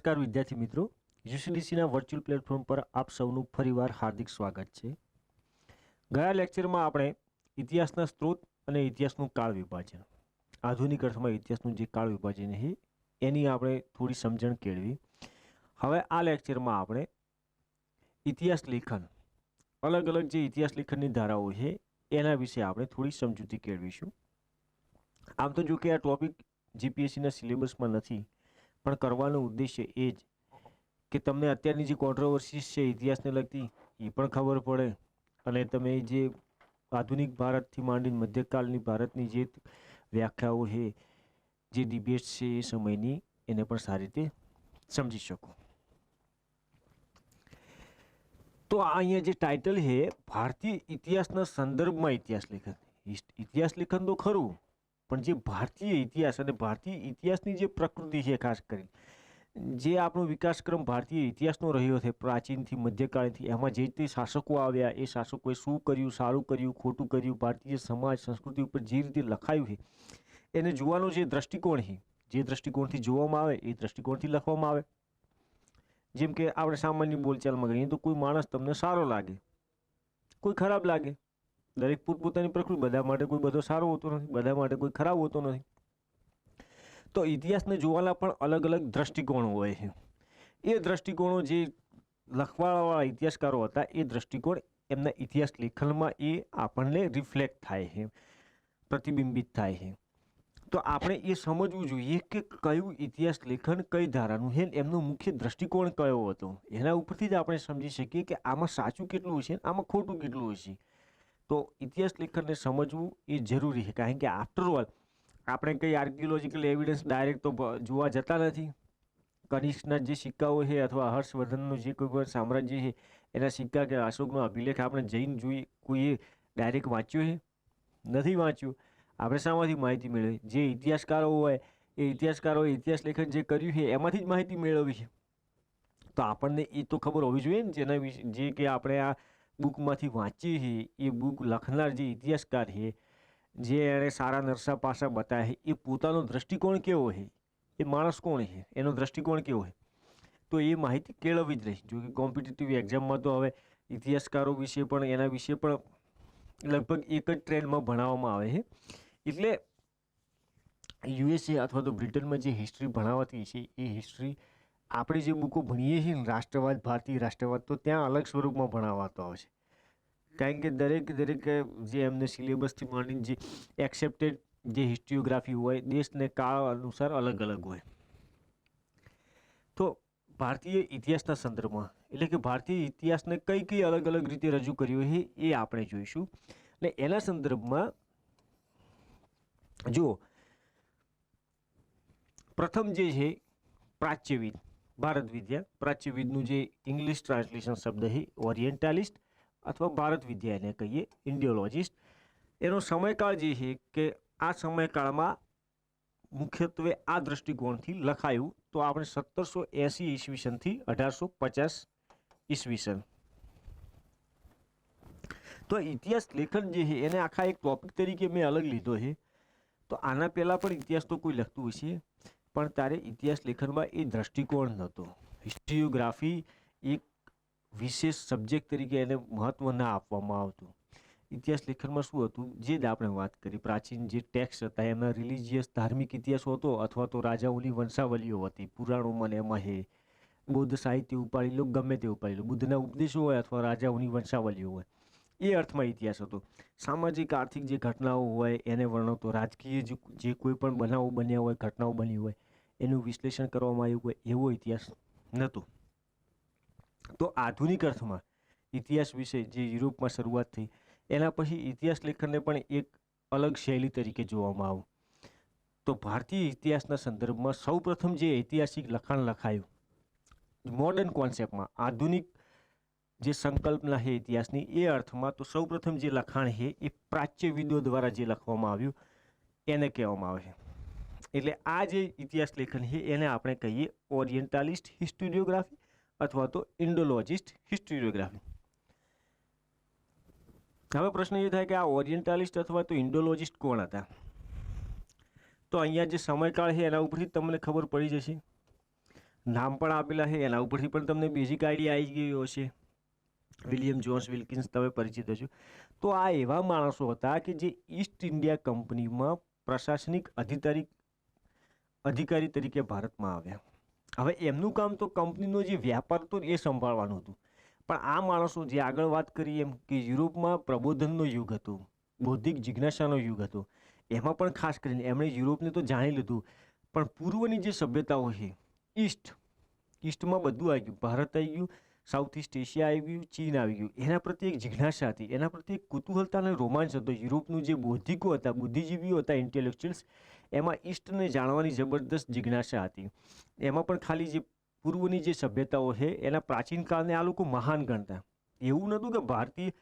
નમસ્કાર વિદ્યાર્થી મિત્રો, યુસીડીસીના વર્ચ્યુઅલ પ્લેટફોર્મ પર આપ સૌનું ફરીવાર હાર્દિક સ્વાગત છે. ગયા લેક્ચરમાં આપણે ઇતિહાસના સ્ત્રોત અને ઇતિહાસનું કાળ વિભાજન, આધુનિક અર્થમાં ઇતિહાસનું જે કાળ વિભાજન છે એની આપણે થોડી સમજણ કેળવી. હવે આ લેક્ચરમાં આપણે ઇતિહાસ લેખન, અલગ અલગ જે ઇતિહાસ લેખનની ધારાઓ છે એના વિશે આપણે થોડી સમજૂતી કેળવીશું. આમ તો જો કે આ ટોપિક જીપીએસસીના સિલેબસમાં નથી, પણ કરવાનો ઉદ્દેશ્ય એ જ કે તમને અત્યારની જે કોન્ટ્રોવર્સીસ છે ઇતિહાસને લગતી એ પણ ખબર પડે, અને તમે જે આધુનિક ભારતથી માંડીને મધ્યકાલની ભારતની જે વ્યાખ્યાઓ છે, જે ડિબેટ્સ છે એ સમયની, એને પણ સારી રીતે સમજી શકો. તો આ અહીંયા જે ટાઇટલ છે, ભારતીય ઇતિહાસના સંદર્ભમાં ઇતિહાસ લેખન. ઇતિહાસ લેખન તો ખરું, પણ જે ભારતીય ઇતિહાસ અને ભારતીય ઇતિહાસની જે પ્રકૃતિ છે, ખાસ કરી જે આપણો વિકાસક્રમ ભારતીય ઇતિહાસનો રહ્યો છે પ્રાચીનથી મધ્યકાળથી, એમાં જે તે શાસકો આવ્યા, એ શાસકોએ શું કર્યું, સારું કર્યું, ખોટું કર્યું, ભારતીય સમાજ સંસ્કૃતિ ઉપર જે રીતે લખાયું છે એને જોવાનો જે દ્રષ્ટિકોણ છે, જે દ્રષ્ટિકોણથી જોવામાં આવે એ દ્રષ્ટિકોણથી લખવામાં આવે. જેમ કે આપણે સામાન્ય બોલચાલમાં કહીએ તો કોઈ માણસ તમને સારો લાગે, કોઈ ખરાબ લાગે. દરેક પોતપોતાની પ્રકૃતિ, બધા માટે કોઈ બધો સારો હોતો નથી, બધા માટે કોઈ ખરાબ હોતો નથી. તો ઇતિહાસને જોવાના પણ અલગ અલગ દ્રષ્ટિકોણો હોય છે. એ દ્રષ્ટિકોણો જે લખવાવાળા ઇતિહાસકારો હતા, એ દ્રષ્ટિકોણ એમના ઇતિહાસ લેખનમાં એ આપણને રિફ્લેક્ટ થાય છે, પ્રતિબિંબિત થાય છે. તો આપણે એ સમજવું જોઈએ કે કયું ઇતિહાસ લેખન કઈ ધારાનું છે, એમનો મુખ્ય દ્રષ્ટિકોણ કયો હતો. એના ઉપરથી જ આપણે સમજી શકીએ કે આમાં સાચું કેટલું હશે, આમાં ખોટું કેટલું હશે. તો ઇતિહાસ લેખનને સમજવું એ જરૂરી છે, કારણ કે આફ્ટરઓલ આપણે કંઈ આર્કિયોલોજીકલ એવિડન્સ ડાયરેક્ટ તો જોવા જતા નથી. કનિષ્કના જે સિક્કાઓ છે અથવા હર્ષવર્ધનનું જે કોઈ પણ સામ્રાજ્ય છે એના સિક્કા કે અશોકનો અભિલેખ આપણે જઈને જોઈએ, કોઈએ ડાયરેક્ટ વાંચ્યો છે? નથી વાંચ્યું. આપણે શામાંથી માહિતી મેળવી? જે ઇતિહાસકારો હોય એ ઇતિહાસકારોએ ઇતિહાસ લેખન જે કર્યું છે એમાંથી જ માહિતી મેળવી છે. તો આપણને એ તો ખબર હોવી જોઈએ ને, જેના વિશે જે કે આપણે આ બુકમાંથી વાંચીએ છીએ, એ બુક લખનાર જે ઇતિહાસકાર છે, જે એણે સારા નરસા પાસા બતાવ્યા છે, એ પોતાનો દ્રષ્ટિકોણ કેવો છે, એ માણસ કોણ છે, એનો દ્રષ્ટિકોણ કેવો છે, તો એ માહિતી કેળવવી જ રહી. જો કે કોમ્પિટિટિવ એક્ઝામમાં તો હવે ઇતિહાસકારો વિશે પણ એના વિશે પણ લગભગ એક જ ટ્રેન્ડમાં ભણાવવામાં આવે છે. એટલે યુએસએ અથવા તો બ્રિટનમાં જે હિસ્ટ્રી ભણાવતી છે એ હિસ્ટ્રી આપણે જે બુકો ભણીએ છીએ ને, રાષ્ટ્રવાદ, ભારતીય રાષ્ટ્રવાદ, તો ત્યાં અલગ સ્વરૂપમાં ભણાવવાતો આવશે. કારણ કે દરેક જે એમને સિલેબસથી માંડીને જે એક્સેપ્ટેડ જે હિસ્ટ્રીયોગ્રાફી હોય, દેશને કાળ અનુસાર અલગ અલગ હોય. તો ભારતીય ઇતિહાસના સંદર્ભમાં, એટલે કે ભારતીય ઇતિહાસને કઈ કઈ અલગ અલગ રીતે રજૂ કર્યો છે એ આપણે જોઈશું. અને એના સંદર્ભમાં જો પ્રથમ જે છે પ્રાચ્યવિદ, ભારત વિદ્યા, પ્રાચ્યવિદનું જે ઇંગ્લિશ ટ્રાન્સલેશન શબ્દ છે ઓરિએન્ટાલિસ્ટ અથવા ભારત વિદ્યા એને કહીએ, ઇન્ડિયોલોજિસ્ટ. એનો સમયકાળ જે છે કે આ સમયકાળમાં મુખ્યત્વે આ દ્રષ્ટિકોણથી લખાયું, તો આપણે 1780 ઈસવીસનથી 1850 ઈસવીસન. તો ઇતિહાસ લેખન જે છે એને આખા એક ટોપિક તરીકે મેં અલગ લીધો છે. તો આના પહેલાં પણ ઇતિહાસ તો કોઈ લખતું હશે, પણ તારે ઇતિહાસ લેખનમાં એ દ્રષ્ટિકોણ નહોતો. હિસ્ટ્રીયોગ્રાફી એક વિશેષ સબ્જેક્ટ તરીકે એને મહત્ત્વ ના આપવામાં આવતું. ઇતિહાસ લેખનમાં શું હતું, જે જ આપણે વાત કરી, પ્રાચીન જે ટેક્સ્ટ હતા એમાં રિલિજિયસ ધાર્મિક ઇતિહાસ હતો, અથવા તો રાજાઓની વંશાવલીઓ હતી પુરાણોમાં ને એમાં છે. બૌદ્ધ સાહિત્ય ઉપાડી લો, ગમે તે ઉપાડી લો, બુદ્ધના ઉપદેશો હોય અથવા રાજાઓની વંશાવલીઓ હોય, એ અર્થમાં ઇતિહાસ હતો. સામાજિક આર્થિક જે ઘટનાઓ હોય એને વર્ણવતો, રાજકીય જે કોઈ પણ બનાવો બન્યા હોય, ઘટનાઓ બની હોય એનું વિશ્લેષણ કરવામાં આવ્યું હોય, એવો ઇતિહાસ નહોતો. તો આધુનિક અર્થમાં ઇતિહાસ વિશે જે યુરોપમાં શરૂઆત થઈ, એના પછી ઇતિહાસ લેખનને પણ એક અલગ શૈલી તરીકે જોવામાં આવ્યું. તો ભારતીય ઇતિહાસના સંદર્ભમાં સૌપ્રથમ જે ઐતિહાસિક લખાણ લખાયું મોડર્ન કોન્સેપ્ટમાં, આધુનિક જે સંકલ્પના છે ઇતિહાસની એ અર્થમાં, તો સૌપ્રથમ જે લખાણ છે એ પ્રાચ્યવિદો દ્વારા જે લખવામાં આવ્યું એને કહેવામાં આવે છે. એટલે આ જે ઇતિહાસ લેખન છે એને આપણે કહીએ ઓરિએન્ટાલિસ્ટ હિસ્ટોરિયોગ્રાફી અથવા તો ઇન્ડોલોજિસ્ટ હિસ્ટોરિયોગ્રાફી. હવે પ્રશ્ન એ થાય કે આ ઓરિએન્ટાલિસ્ટ અથવા તો ઇન્ડોલોજિસ્ટ કોણ હતા? તો અહીંયા જે સમયકાળ છે એના ઉપરથી તમને ખબર પડી જશે. નામ પણ આપેલા છે, એના ઉપરથી પણ તમને બેઝિક આઈડિયા આવી ગયો હશે. વિલિયમ જોન્સ વિલ્કિન્સ તમે પરિચિત હશો. તો આ એવા માણસો હતા કે જે ઈસ્ટ ઇન્ડિયા કંપનીમાં પ્રશાસનિક અધિકારી તરીકે ભારતમાં આવ્યા. હવે એમનું કામ તો કંપનીનો જે વ્યાપાર હતો એ સંભાળવાનું હતું. પણ આ માણસો જે આગળ વાત કરી એમ કે યુરોપમાં પ્રબોધનનો યુગ હતો, બૌદ્ધિક જિજ્ઞાસાનો યુગ હતો, એમાં પણ ખાસ કરીને એમણે યુરોપને તો જાણી લીધું, પણ પૂર્વની જે સભ્યતાઓ છે ઈસ્ટમાં બધું આવી ગયું. ભારત આવી ગયું, સાઉથ ઈસ્ટ એશિયા આવી ગયું, ચીન આવી ગયું. એના પ્રત્યે એક જિજ્ઞાસા હતી, એના પ્રત્યે એક કુતૂહલતા અને રોમાંચ હતો. યુરોપનું જે બૌદ્ધિકો હતા, બુદ્ધિજીવીઓ હતા, ઇન્ટેલેક્ચ્યુઅલ્સ, એમાં ઈસ્ટને જાણવાની જબરદસ્ત જિજ્ઞાસા હતી. એમાં પણ ખાલી જે પૂર્વની જે સભ્યતાઓ છે એના પ્રાચીન કાળને આ લોકો મહાન ગણતા. એવું નહોતું કે ભારતીય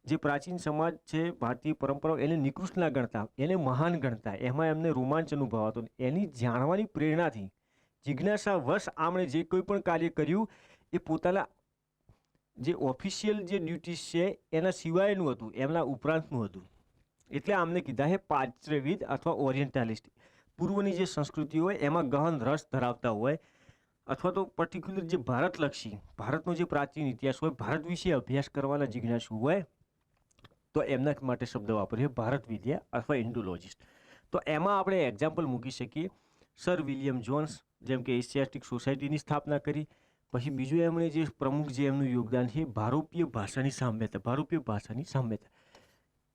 જે પ્રાચીન સમાજ છે, ભારતીય પરંપરાઓ એને નિકૃષ્ટ ના ગણતા, એને મહાન ગણતા. એમાં એમને રોમાંચ અનુભવાતો. એની જાણવાની પ્રેરણાથી, જિજ્ઞાસા વશ આમણે જે કોઈ પણ કાર્ય કર્યું એ પોતાના જે ઓફિશિયલ જે ડ્યુટીઝ છે એના સિવાયનું હતું, એમના ઉપરાંતનું હતું. એટલે આમને કીધા છે પાશ્ચિત્યવિદ અથવા ઓરિએન્ટાલિસ્ટ. પૂર્વની જે સંસ્કૃતિ હોય એમાં ગહન રસ ધરાવતા હોય, અથવા તો પર્ટિક્યુલર જે ભારતલક્ષી, ભારતનો જે પ્રાચીન ઇતિહાસ હોય, ભારત વિશે અભ્યાસ કરવાના જિજ્ઞાસુ હોય, તો એમના માટે શબ્દ વાપરીએ ભારત વિદ્યા અથવા ઇન્ડોલોજિસ્ટ. તો એમાં આપણે એક્ઝામ્પલ મૂકી શકીએ સર વિલિયમ જોન્સ, જેમ કે એશિયાટિક સોસાયટીની સ્થાપના કરી. પછી બીજું એમણે જે પ્રમુખ જે એમનું યોગદાન છે ભારોપીય ભાષાની સામ્યતા. ભારોપીય ભાષાની સામ્યતા,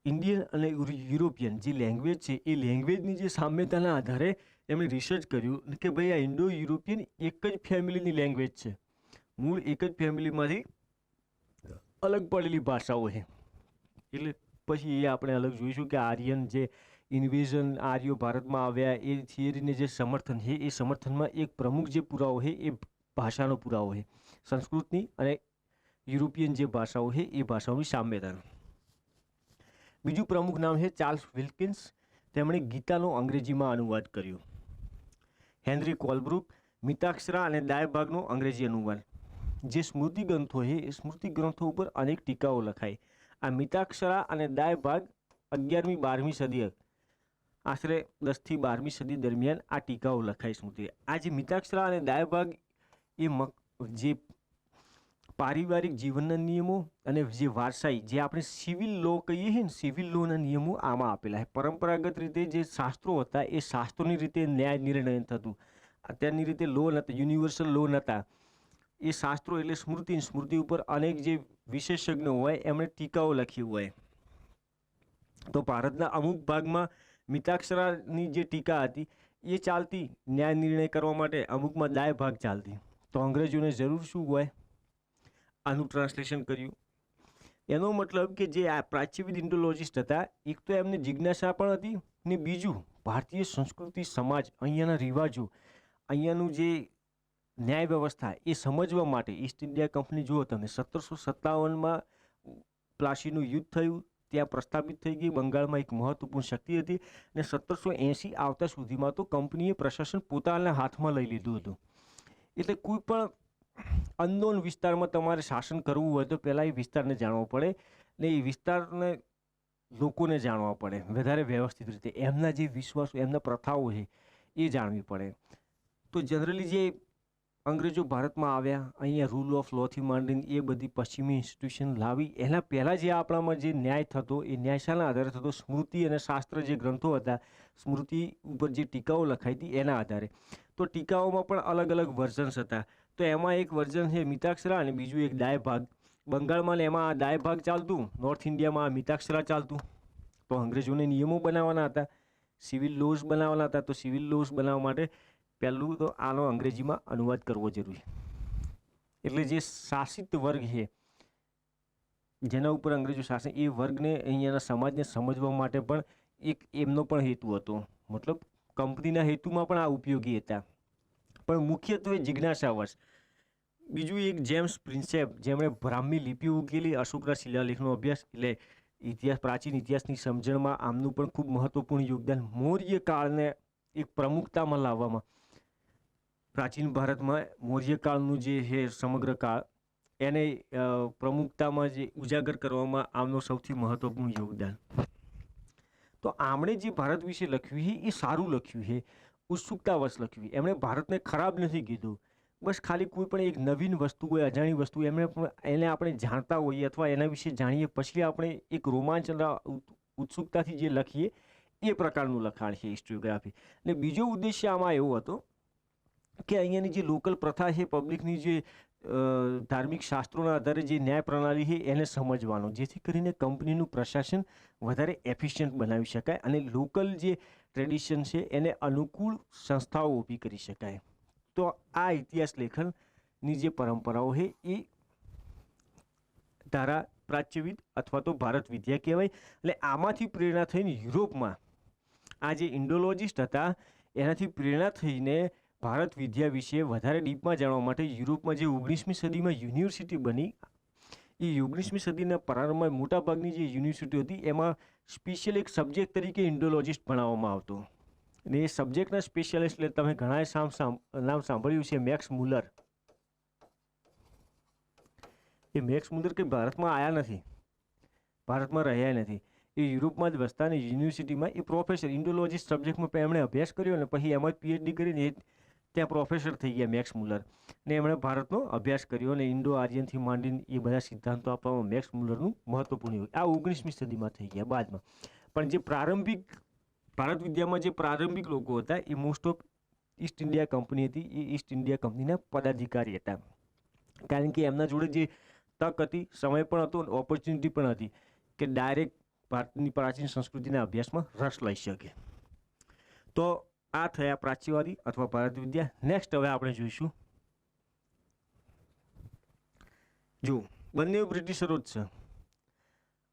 ઇન્ડિયન અને યુરોપિયન જે લેંગ્વેજ છે એ લેંગ્વેજની જે સામ્યતાના આધારે એમણે રિસર્ચ કર્યું કે ભાઈ આ ઇન્ડો યુરોપિયન એક જ ફેમિલીની લેંગ્વેજ છે, મૂળ એક જ ફેમિલીમાંથી અલગ પડેલી ભાષાઓ છે. એટલે પછી એ આપણે અલગ જોઈશું કે આર્યન જે ઇન્વેઝન, આર્યો ભારતમાં આવ્યા, એ થિયરીને જે સમર્થન છે એ સમર્થનમાં એક પ્રમુખ જે પુરાવો છે એ ભાષાનો પુરાવો છે, સંસ્કૃતની અને યુરોપિયન જે ભાષાઓ છે એ ભાષાઓની સામ્યતાનો. બીજું પ્રમુખ નામ છે ચાર્લ્સ વિલ્કિન્સ, તેમણે ગીતાનો અંગ્રેજીમાં અનુવાદ કર્યો. હેનરી કોલબ્રુક, મિતાક્ષરા અને ડાયભાગનો અંગ્રેજી અનુવાદ. જે સ્મૃતિ ગ્રંથો છે એ સ્મૃતિ ગ્રંથો ઉપર અનેક ટીકાઓ લખાઈ. આ મિતાક્ષરા અને ડાયભાગ 11મી-12મી સદી, આશરે 10 થી 12મી સદી દરમિયાન આ ટીકાઓ લખાઈ સ્મૃતિ. આ જે મિતાક્ષરા અને ડાયભાગ એ જે પારિવારિક જીવનના નિયમો અને જે વારસાઈ, જે આપણે સિવિલ લો કહીએ છીએ ને, સિવિલ લોના નિયમો આમાં આપેલા છે. પરંપરાગત રીતે જે શાસ્ત્રો હતા એ શાસ્ત્રોની રીતે ન્યાય નિર્ણય થતું. અત્યારની રીતે લો નહોતા, યુનિવર્સલ લો નહોતા. એ શાસ્ત્રો એટલે સ્મૃતિ, સ્મૃતિ ઉપર અનેક જે વિશેષજ્ઞો હોય એમણે ટીકાઓ લખી હોય. તો ભારતના અમુક ભાગમાં મિતાક્ષરાની જે ટીકા હતી એ ચાલતી ન્યાય નિર્ણય કરવા માટે, અમુકમાં દાય ભાગ ચાલતી. તો અંગ્રેજોને જરૂર શું હોય, આનું ટ્રાન્સલેશન કર્યું. એનો મતલબ કે જે આ પ્રાચ્યવિદ ઇન્ડોલોજિસ્ટ હતા, એક તો એમને જિજ્ઞાસા પણ હતી, ને બીજું ભારતીય સંસ્કૃતિ, સમાજ, અહીંયાના રિવાજો, અહીંયાનું જે ન્યાય વ્યવસ્થા એ સમજવા માટે ઈસ્ટ ઇન્ડિયા કંપની, જુઓ તમે 1757માં પ્લાસીનું યુદ્ધ થયું, ત્યાં પ્રસ્થાપિત થઈ ગઈ, બંગાળમાં એક મહત્વપૂર્ણ શક્તિ હતી, અને 1780 આવતા સુધીમાં તો કંપનીએ પ્રશાસન પોતાના હાથમાં લઈ લીધું હતું. એટલે કોઈ પણ અનનોન વિસ્તારમાં તમારે શાસન કરવું હોય તો પહેલાં એ વિસ્તારને જાણવો પડે, ને એ વિસ્તારને લોકોને જાણવા પડે વધારે વ્યવસ્થિત રીતે. એમના જે વિશ્વાસો, એમના પ્રથાઓ છે એ જાણવી પડે. તો જનરલી જે અંગ્રેજો ભારતમાં આવ્યા, અહીંયા રૂલ ઓફ લોથી માંડીને એ બધી પશ્ચિમી ઇન્સ્ટિટ્યુશન લાવી, એના પહેલાં જે આપણામાં જે ન્યાય થતો એ ન્યાય શાના આધારે થતો, સ્મૃતિ અને શાસ્ત્ર જે ગ્રંથો હતા, સ્મૃતિ ઉપર જે ટીકાઓ લખાઈ હતી એના આધારે. તો ટીકાઓમાં પણ અલગ અલગ વર્ઝન્સ હતા. તો એમાં એક વર્ઝન છે મિતાક્ષરા અને બીજું એક દાય ભાગ. બંગાળમાં એમાં આ દાય ભાગ ચાલતું, નોર્થ ઇન્ડિયામાં મિતાક્ષરા ચાલતું. તો અંગ્રેજોને નિયમો બનાવવાના હતા, સિવિલ લોઝ બનાવવાના હતા. તો સિવિલ લોઝ બનાવવા માટે પહેલું તો આનો અંગ્રેજીમાં અનુવાદ કરવો જરૂરી. એટલે જે શાસિત વર્ગ છે, જેના ઉપર અંગ્રેજો શાસન, એ વર્ગને અહીંયાના સમાજને સમજવા માટે પણ એક એમનો પણ હેતુ હતો. મતલબ કંપનીના હેતુમાં પણ આ ઉપયોગી હતા, પણ મુખ્યત્વે જિજ્ઞાસાવશ. બીજું એક જેમ્સ પ્રિન્સેપ, જેમણે બ્રાહ્મી લિપિ ઉકેલી, અશોકના શિલાલેખનો અભ્યાસ, એટલે ઇતિહાસ, પ્રાચીન ઇતિહાસની સમજણમાં આમનું પણ ખૂબ મહત્વપૂર્ણ યોગદાન. મૌર્ય કાળને એક પ્રમુખતામાં લાવવામાં, પ્રાચીન ભારતમાં મૌર્ય કાળનું જે છે સમગ્ર કાળ, એને પ્રમુખતામાં જે ઉજાગર કરવામાં આમનું સૌથી મહત્વપૂર્ણ યોગદાન. તો આમણે જે ભારત વિશે લખ્યું છે એ સારું લખ્યું છે, ઉત્સુકતાવશ લખ્યું. એમણે ભારતને ખરાબ નથી કીધું, બસ ખાલી કોઈ પણ એક નવીન વસ્તુ હોય, અજાણી વસ્તુ એને આપણે જાણતા હોઈએ અથવા એના વિશે જાણીએ પછી આપણે એક રોમાંચ અને ઉત્સુકતાથી જે લખીએ એ પ્રકારનું લખાણ છે હિસ્ટ્રીઓગ્રાફી. અને બીજો ઉદ્દેશ્ય આમાં એવો હતો કે અહીંયાની જે લોકલ પ્રથા છે, પબ્લિકની જે ધાર્મિક શાસ્ત્રોના આધારે જે ન્યાય પ્રણાલી છે એને સમજવાનો, જેથી કરીને કંપનીનું પ્રશાસન વધારે એફિશિયન્ટ બનાવી શકાય અને લોકલ જે ટ્રેડિશન છે એને અનુકૂળ સંસ્થાઓ ઊભી કરી શકાય. તો આ ઇતિહાસ લેખનની જે પરંપરાઓ છે એ ધારા પ્રાચ્યવિદ અથવા તો ભારત વિદ્યા કહેવાય. એટલે આમાંથી પ્રેરણા થઈને યુરોપમાં આ જે ઇન્ડોલોજિસ્ટ હતા એનાથી પ્રેરણા થઈને ભારત વિદ્યા વિશે વધારે ડીપમાં જાણવા માટે યુરોપમાં જે 19મી સદીમાં યુનિવર્સિટી બની, એ 19મી સદીના પ્રારંભમાં મોટાભાગની જે યુનિવર્સિટીઓ હતી એમાં સ્પેશિયલ એક સબ્જેક્ટ તરીકે ઇન્ડોલોજિસ્ટ ભણાવવામાં આવતો. અને એ સબ્જેક્ટના સ્પેશિયાલિસ્ટ એટલે તમે ઘણાએ નામ સાંભળ્યું છે, મેક્સ મુલર. એ મેક્સ મુલર કંઈ ભારતમાં આવ્યા નથી, ભારતમાં રહ્યા નથી, એ યુરોપમાં જ વસતા અને યુનિવર્સિટીમાં એ પ્રોફેસર ઇન્ડોલોજિસ્ટ સબ્જેક્ટમાં એમણે અભ્યાસ કર્યો અને પછી એમાં પીએચડી કરીને ત્યાં પ્રોફેસર થઈ ગયા મેક્સ મુલર. ને એમણે ભારતનો અભ્યાસ કર્યો અને ઇન્ડો આર્યનથી માંડીને એ બધા સિદ્ધાંતો આપવામાં મેક્સ મુલરનું મહત્વપૂર્ણ હોય. આ 19મી સદીમાં થઈ ગયા બાદમાં. પણ જે પ્રારંભિક ભારત વિદ્યામાં જે પ્રારંભિક લોકો હતા એ most of East India company હતી, એ ઈસ્ટ ઇન્ડિયા કંપનીના પદાધિકારી હતા. કારણ કે એમના જોડે જે તક હતી, સમય પણ હતો, ઓપોર્ચ્યુનિટી પણ હતી કે ડાયરેક્ટ ભારતની પ્રાચીન સંસ્કૃતિના અભ્યાસમાં રસ લઈ શકે. તો આ થયા પ્રાચ્યવાદી અથવા ભારત વિદ્યા. નેક્સ્ટ હવે આપણે જોઈશું, જો બંને બ્રિટિશરો જ છે.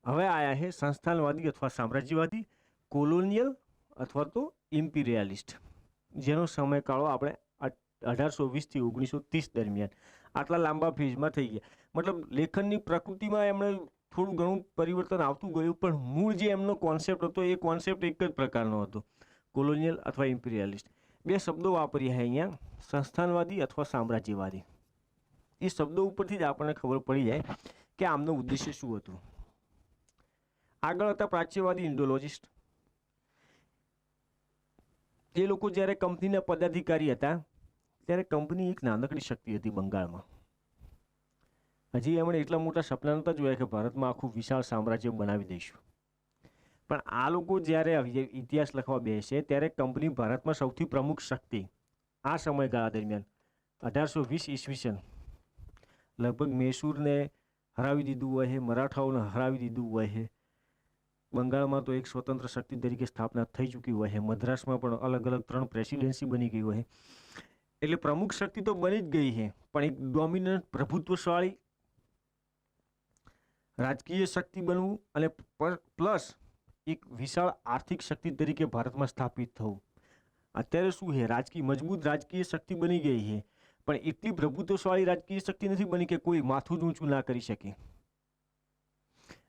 હવે આયા છે સંસ્થાનવાદી અથવા સામ્રાજ્યવાદી, કોલોનિયલ અથવા તો ઇમ્પિરિયાલિસ્ટ, જેનો સમયગાળો આપણે 1820થી 1930 દરમિયાન આટલા લાંબા ફેઝમાં થઈ ગયા. મતલબ લેખનની પ્રકૃતિમાં એમણે થોડું ઘણું પરિવર્તન આવતું ગયું, પણ મૂળ જે એમનો કોન્સેપ્ટ હતો એ કોન્સેપ્ટ એક જ પ્રકારનો હતો, કોલોનિયલ અથવા ઇમ્પિરિયાલિસ્ટ. બે શબ્દો વાપર્યા છે અહીંયા, સંસ્થાનવાદી અથવા સામ્રાજ્યવાદી. એ શબ્દો ઉપરથી જ આપણને ખબર પડી જાય કે આમનો ઉદ્દેશ્ય શું હતું. આગળ હતા પ્રાચ્યવાદી ઇન્ડોલોજિસ્ટ. એ લોકો જ્યારે કંપનીના પદાધિકારી હતા ત્યારે કંપની એક નાનકડી શક્તિ હતી બંગાળમાં. હજી એમણે એટલા મોટા સપના નહોતા જોયા કે ભારતમાં આખું વિશાળ સામ્રાજ્ય બનાવી દઈશું. પણ આ લોકો જ્યારે ઇતિહાસ લખવા બેસે ત્યારે કંપની ભારતમાં સૌથી પ્રમુખ શક્તિ આ સમયગાળા દરમિયાન 1820 ઈસવીસન લગભગ મૈસૂરને હરાવી દીધું હોય છે, મરાઠાઓને હરાવી દીધું હોય છે, બંગાળમાં તો એક સ્વતંત્ર શક્તિ તરીકે સ્થાપના થઈ ચૂકી હોય છે, મદ્રાસમાં પણ અલગ અલગ 3 પ્રેસિડેન્સી બની ગઈ હોય. એટલે પ્રમુખ શક્તિ તો બની જ ગઈ છે, પણ એક ડોમિનન્ટ પ્રભુત્વશાળી રાજકીય શક્તિ બનવું અને પ્લસ એક વિશાળ આર્થિક શક્તિ તરીકે ભારતમાં સ્થાપિત થવું. અત્યારે શું છે, રાજકીય મજબૂત રાજકીય શક્તિ બની ગઈ છે, પણ એટલી પ્રભુત્વશાળી રાજકીય શક્તિ નથી બની કે કોઈ માથું જ ઊંચું ના કરી શકે,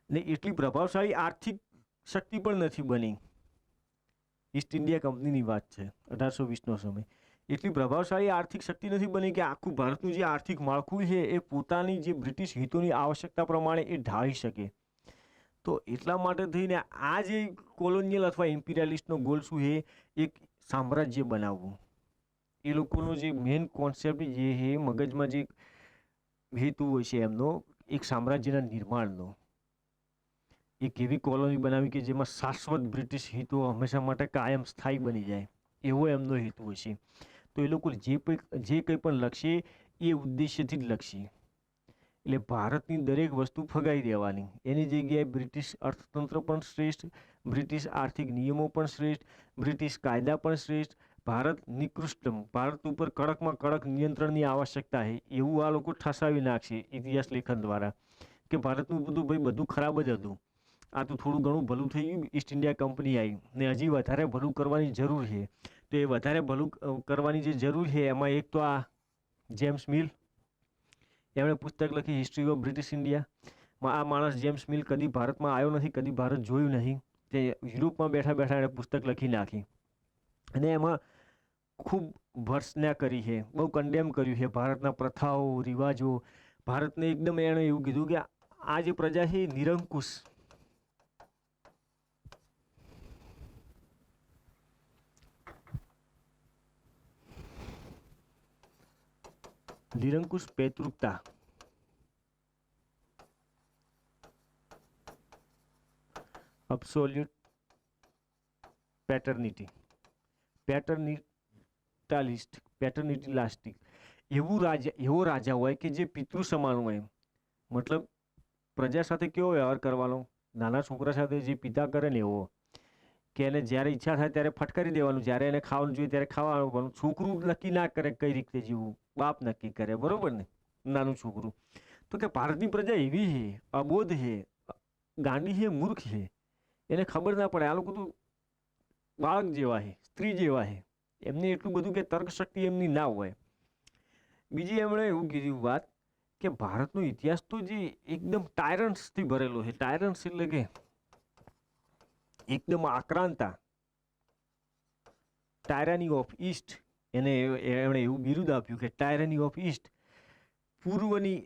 ને એટલી પ્રભાવશાળી આર્થિક શક્તિ પણ નથી બની. ઈસ્ટ ઇન્ડિયા કંપનીની વાત છે, 1820નો સમય. એટલી પ્રભાવશાળી આર્થિક શક્તિ નથી બની કે આખું ભારતનું જે આર્થિક માળખું છે એ પોતાની જે બ્રિટિશ હિતોની આવશ્યકતા પ્રમાણે એ ઢાળી શકે. તો એટલા માટે થઈને આ જે કોલોનિયલ અથવા ઇમ્પિરિયાલિસ્ટનો ગોલ શું છે, એક સામ્રાજ્ય બનાવવું. એ લોકોનો જે મેઇન કોન્સેપ્ટ જે છે મગજમાં જે હેતુ હોય છે એમનો એક સામ્રાજ્યના નિર્માણનો, એક એવી કોલોની બનાવી કે જેમાં શાશ્વત બ્રિટિશ હિતો હંમેશા માટે કાયમ સ્થાયી બની જાય, એવો એમનો હેતુ હોય છે. તો એ લોકો જે કંઈ પણ લખશે એ ઉદ્દેશ્યથી જ લખશે. એટલે ભારતની દરેક વસ્તુ ફગાવી દેવાની, એની જગ્યાએ બ્રિટિશ અર્થતંત્ર પણ શ્રેષ્ઠ, બ્રિટિશ આર્થિક નિયમો પણ શ્રેષ્ઠ, બ્રિટિશ કાયદા પણ શ્રેષ્ઠ, ભારત નિકૃષ્ટમ, ભારત ઉપર કડકમાં કડક નિયંત્રણની આવશ્યકતા છે એવું આ લોકો ઠસાવી નાખશે ઇતિહાસ લેખન દ્વારા કે ભારતનું બધું ખરાબ જ હતું. આ તો થોડું ઘણું ભલું થઈ ગયું, ઈસ્ટ ઇન્ડિયા કંપની આવી ને હજી વધારે ભલું કરવાની જરૂર છે. તો એ વધારે ભલું કરવાની જે જરૂર છે એમાં એક તો આ જેમ્સ મિલ, એમણે પુસ્તક લખી હિસ્ટ્રી ઓફ બ્રિટિશ ઇન્ડિયા. આ માણસ જેમ્સ મિલ કદી ભારતમાં આવ્યો નથી, કદી ભારત જોયું નહીં, તે યુરોપમાં બેઠા બેઠા એણે પુસ્તક લખી નાખી અને એમાં ખૂબ ભર્સના કરી છે, બહુ કન્ડેમ કર્યું છે ભારતના પ્રથાઓ રિવાજો. ભારતને એકદમ એણે એવું કીધું કે આ જે પ્રજા છે એ નિરંકુશ, નિરંકુશ પૈતૃકતા, અબ્સોલ્યુટ પેટર્નિટી, પેટર્નિટાલિસ્ટિક એવો રાજા હોય કે જે પિતૃ સમાન હોય, મતલબ પ્રજા સાથે કેવો વ્યવહાર કરવાનો, નાના છોકરા સાથે જે પિતા કરે ને એવો, કે એને જ્યારે ઈચ્છા થાય ત્યારે ફટકારી દેવાનું, જ્યારે એને ખાવાનું જોઈએ ત્યારે ખાવાનું, પણ છોકરું નક્કી ના કરે કઈ રીતે જીવવું, બાપ નક્કી કરે, બરોબર ને, નાનું છોકરું. તો કે ભારતની પ્રજા એવી છે, અબોધ છે, ગાંડી છે, મૂર્ખ છે, એને ખબર ના પડે. આ લોકો તો બાળક જેવા છે, સ્ત્રી જેવા છે, એમને એટલું બધું કે તર્ક શક્તિ એમની ના હોય. બીજી એમણે એવું કીધું વાત કે ભારતનો ઇતિહાસ તો જે એકદમ ટાયરન્ટ્સથી ભરેલો છે. ટાયરન્ટ્સ એટલે કે એકદમ આક્રાંતા, ટાયરાની ઓફ ઈસ્ટ, એમણે એવું બિરુદ આપ્યું કે ટાયરાની ઓફ ઈસ્ટ, પૂર્વની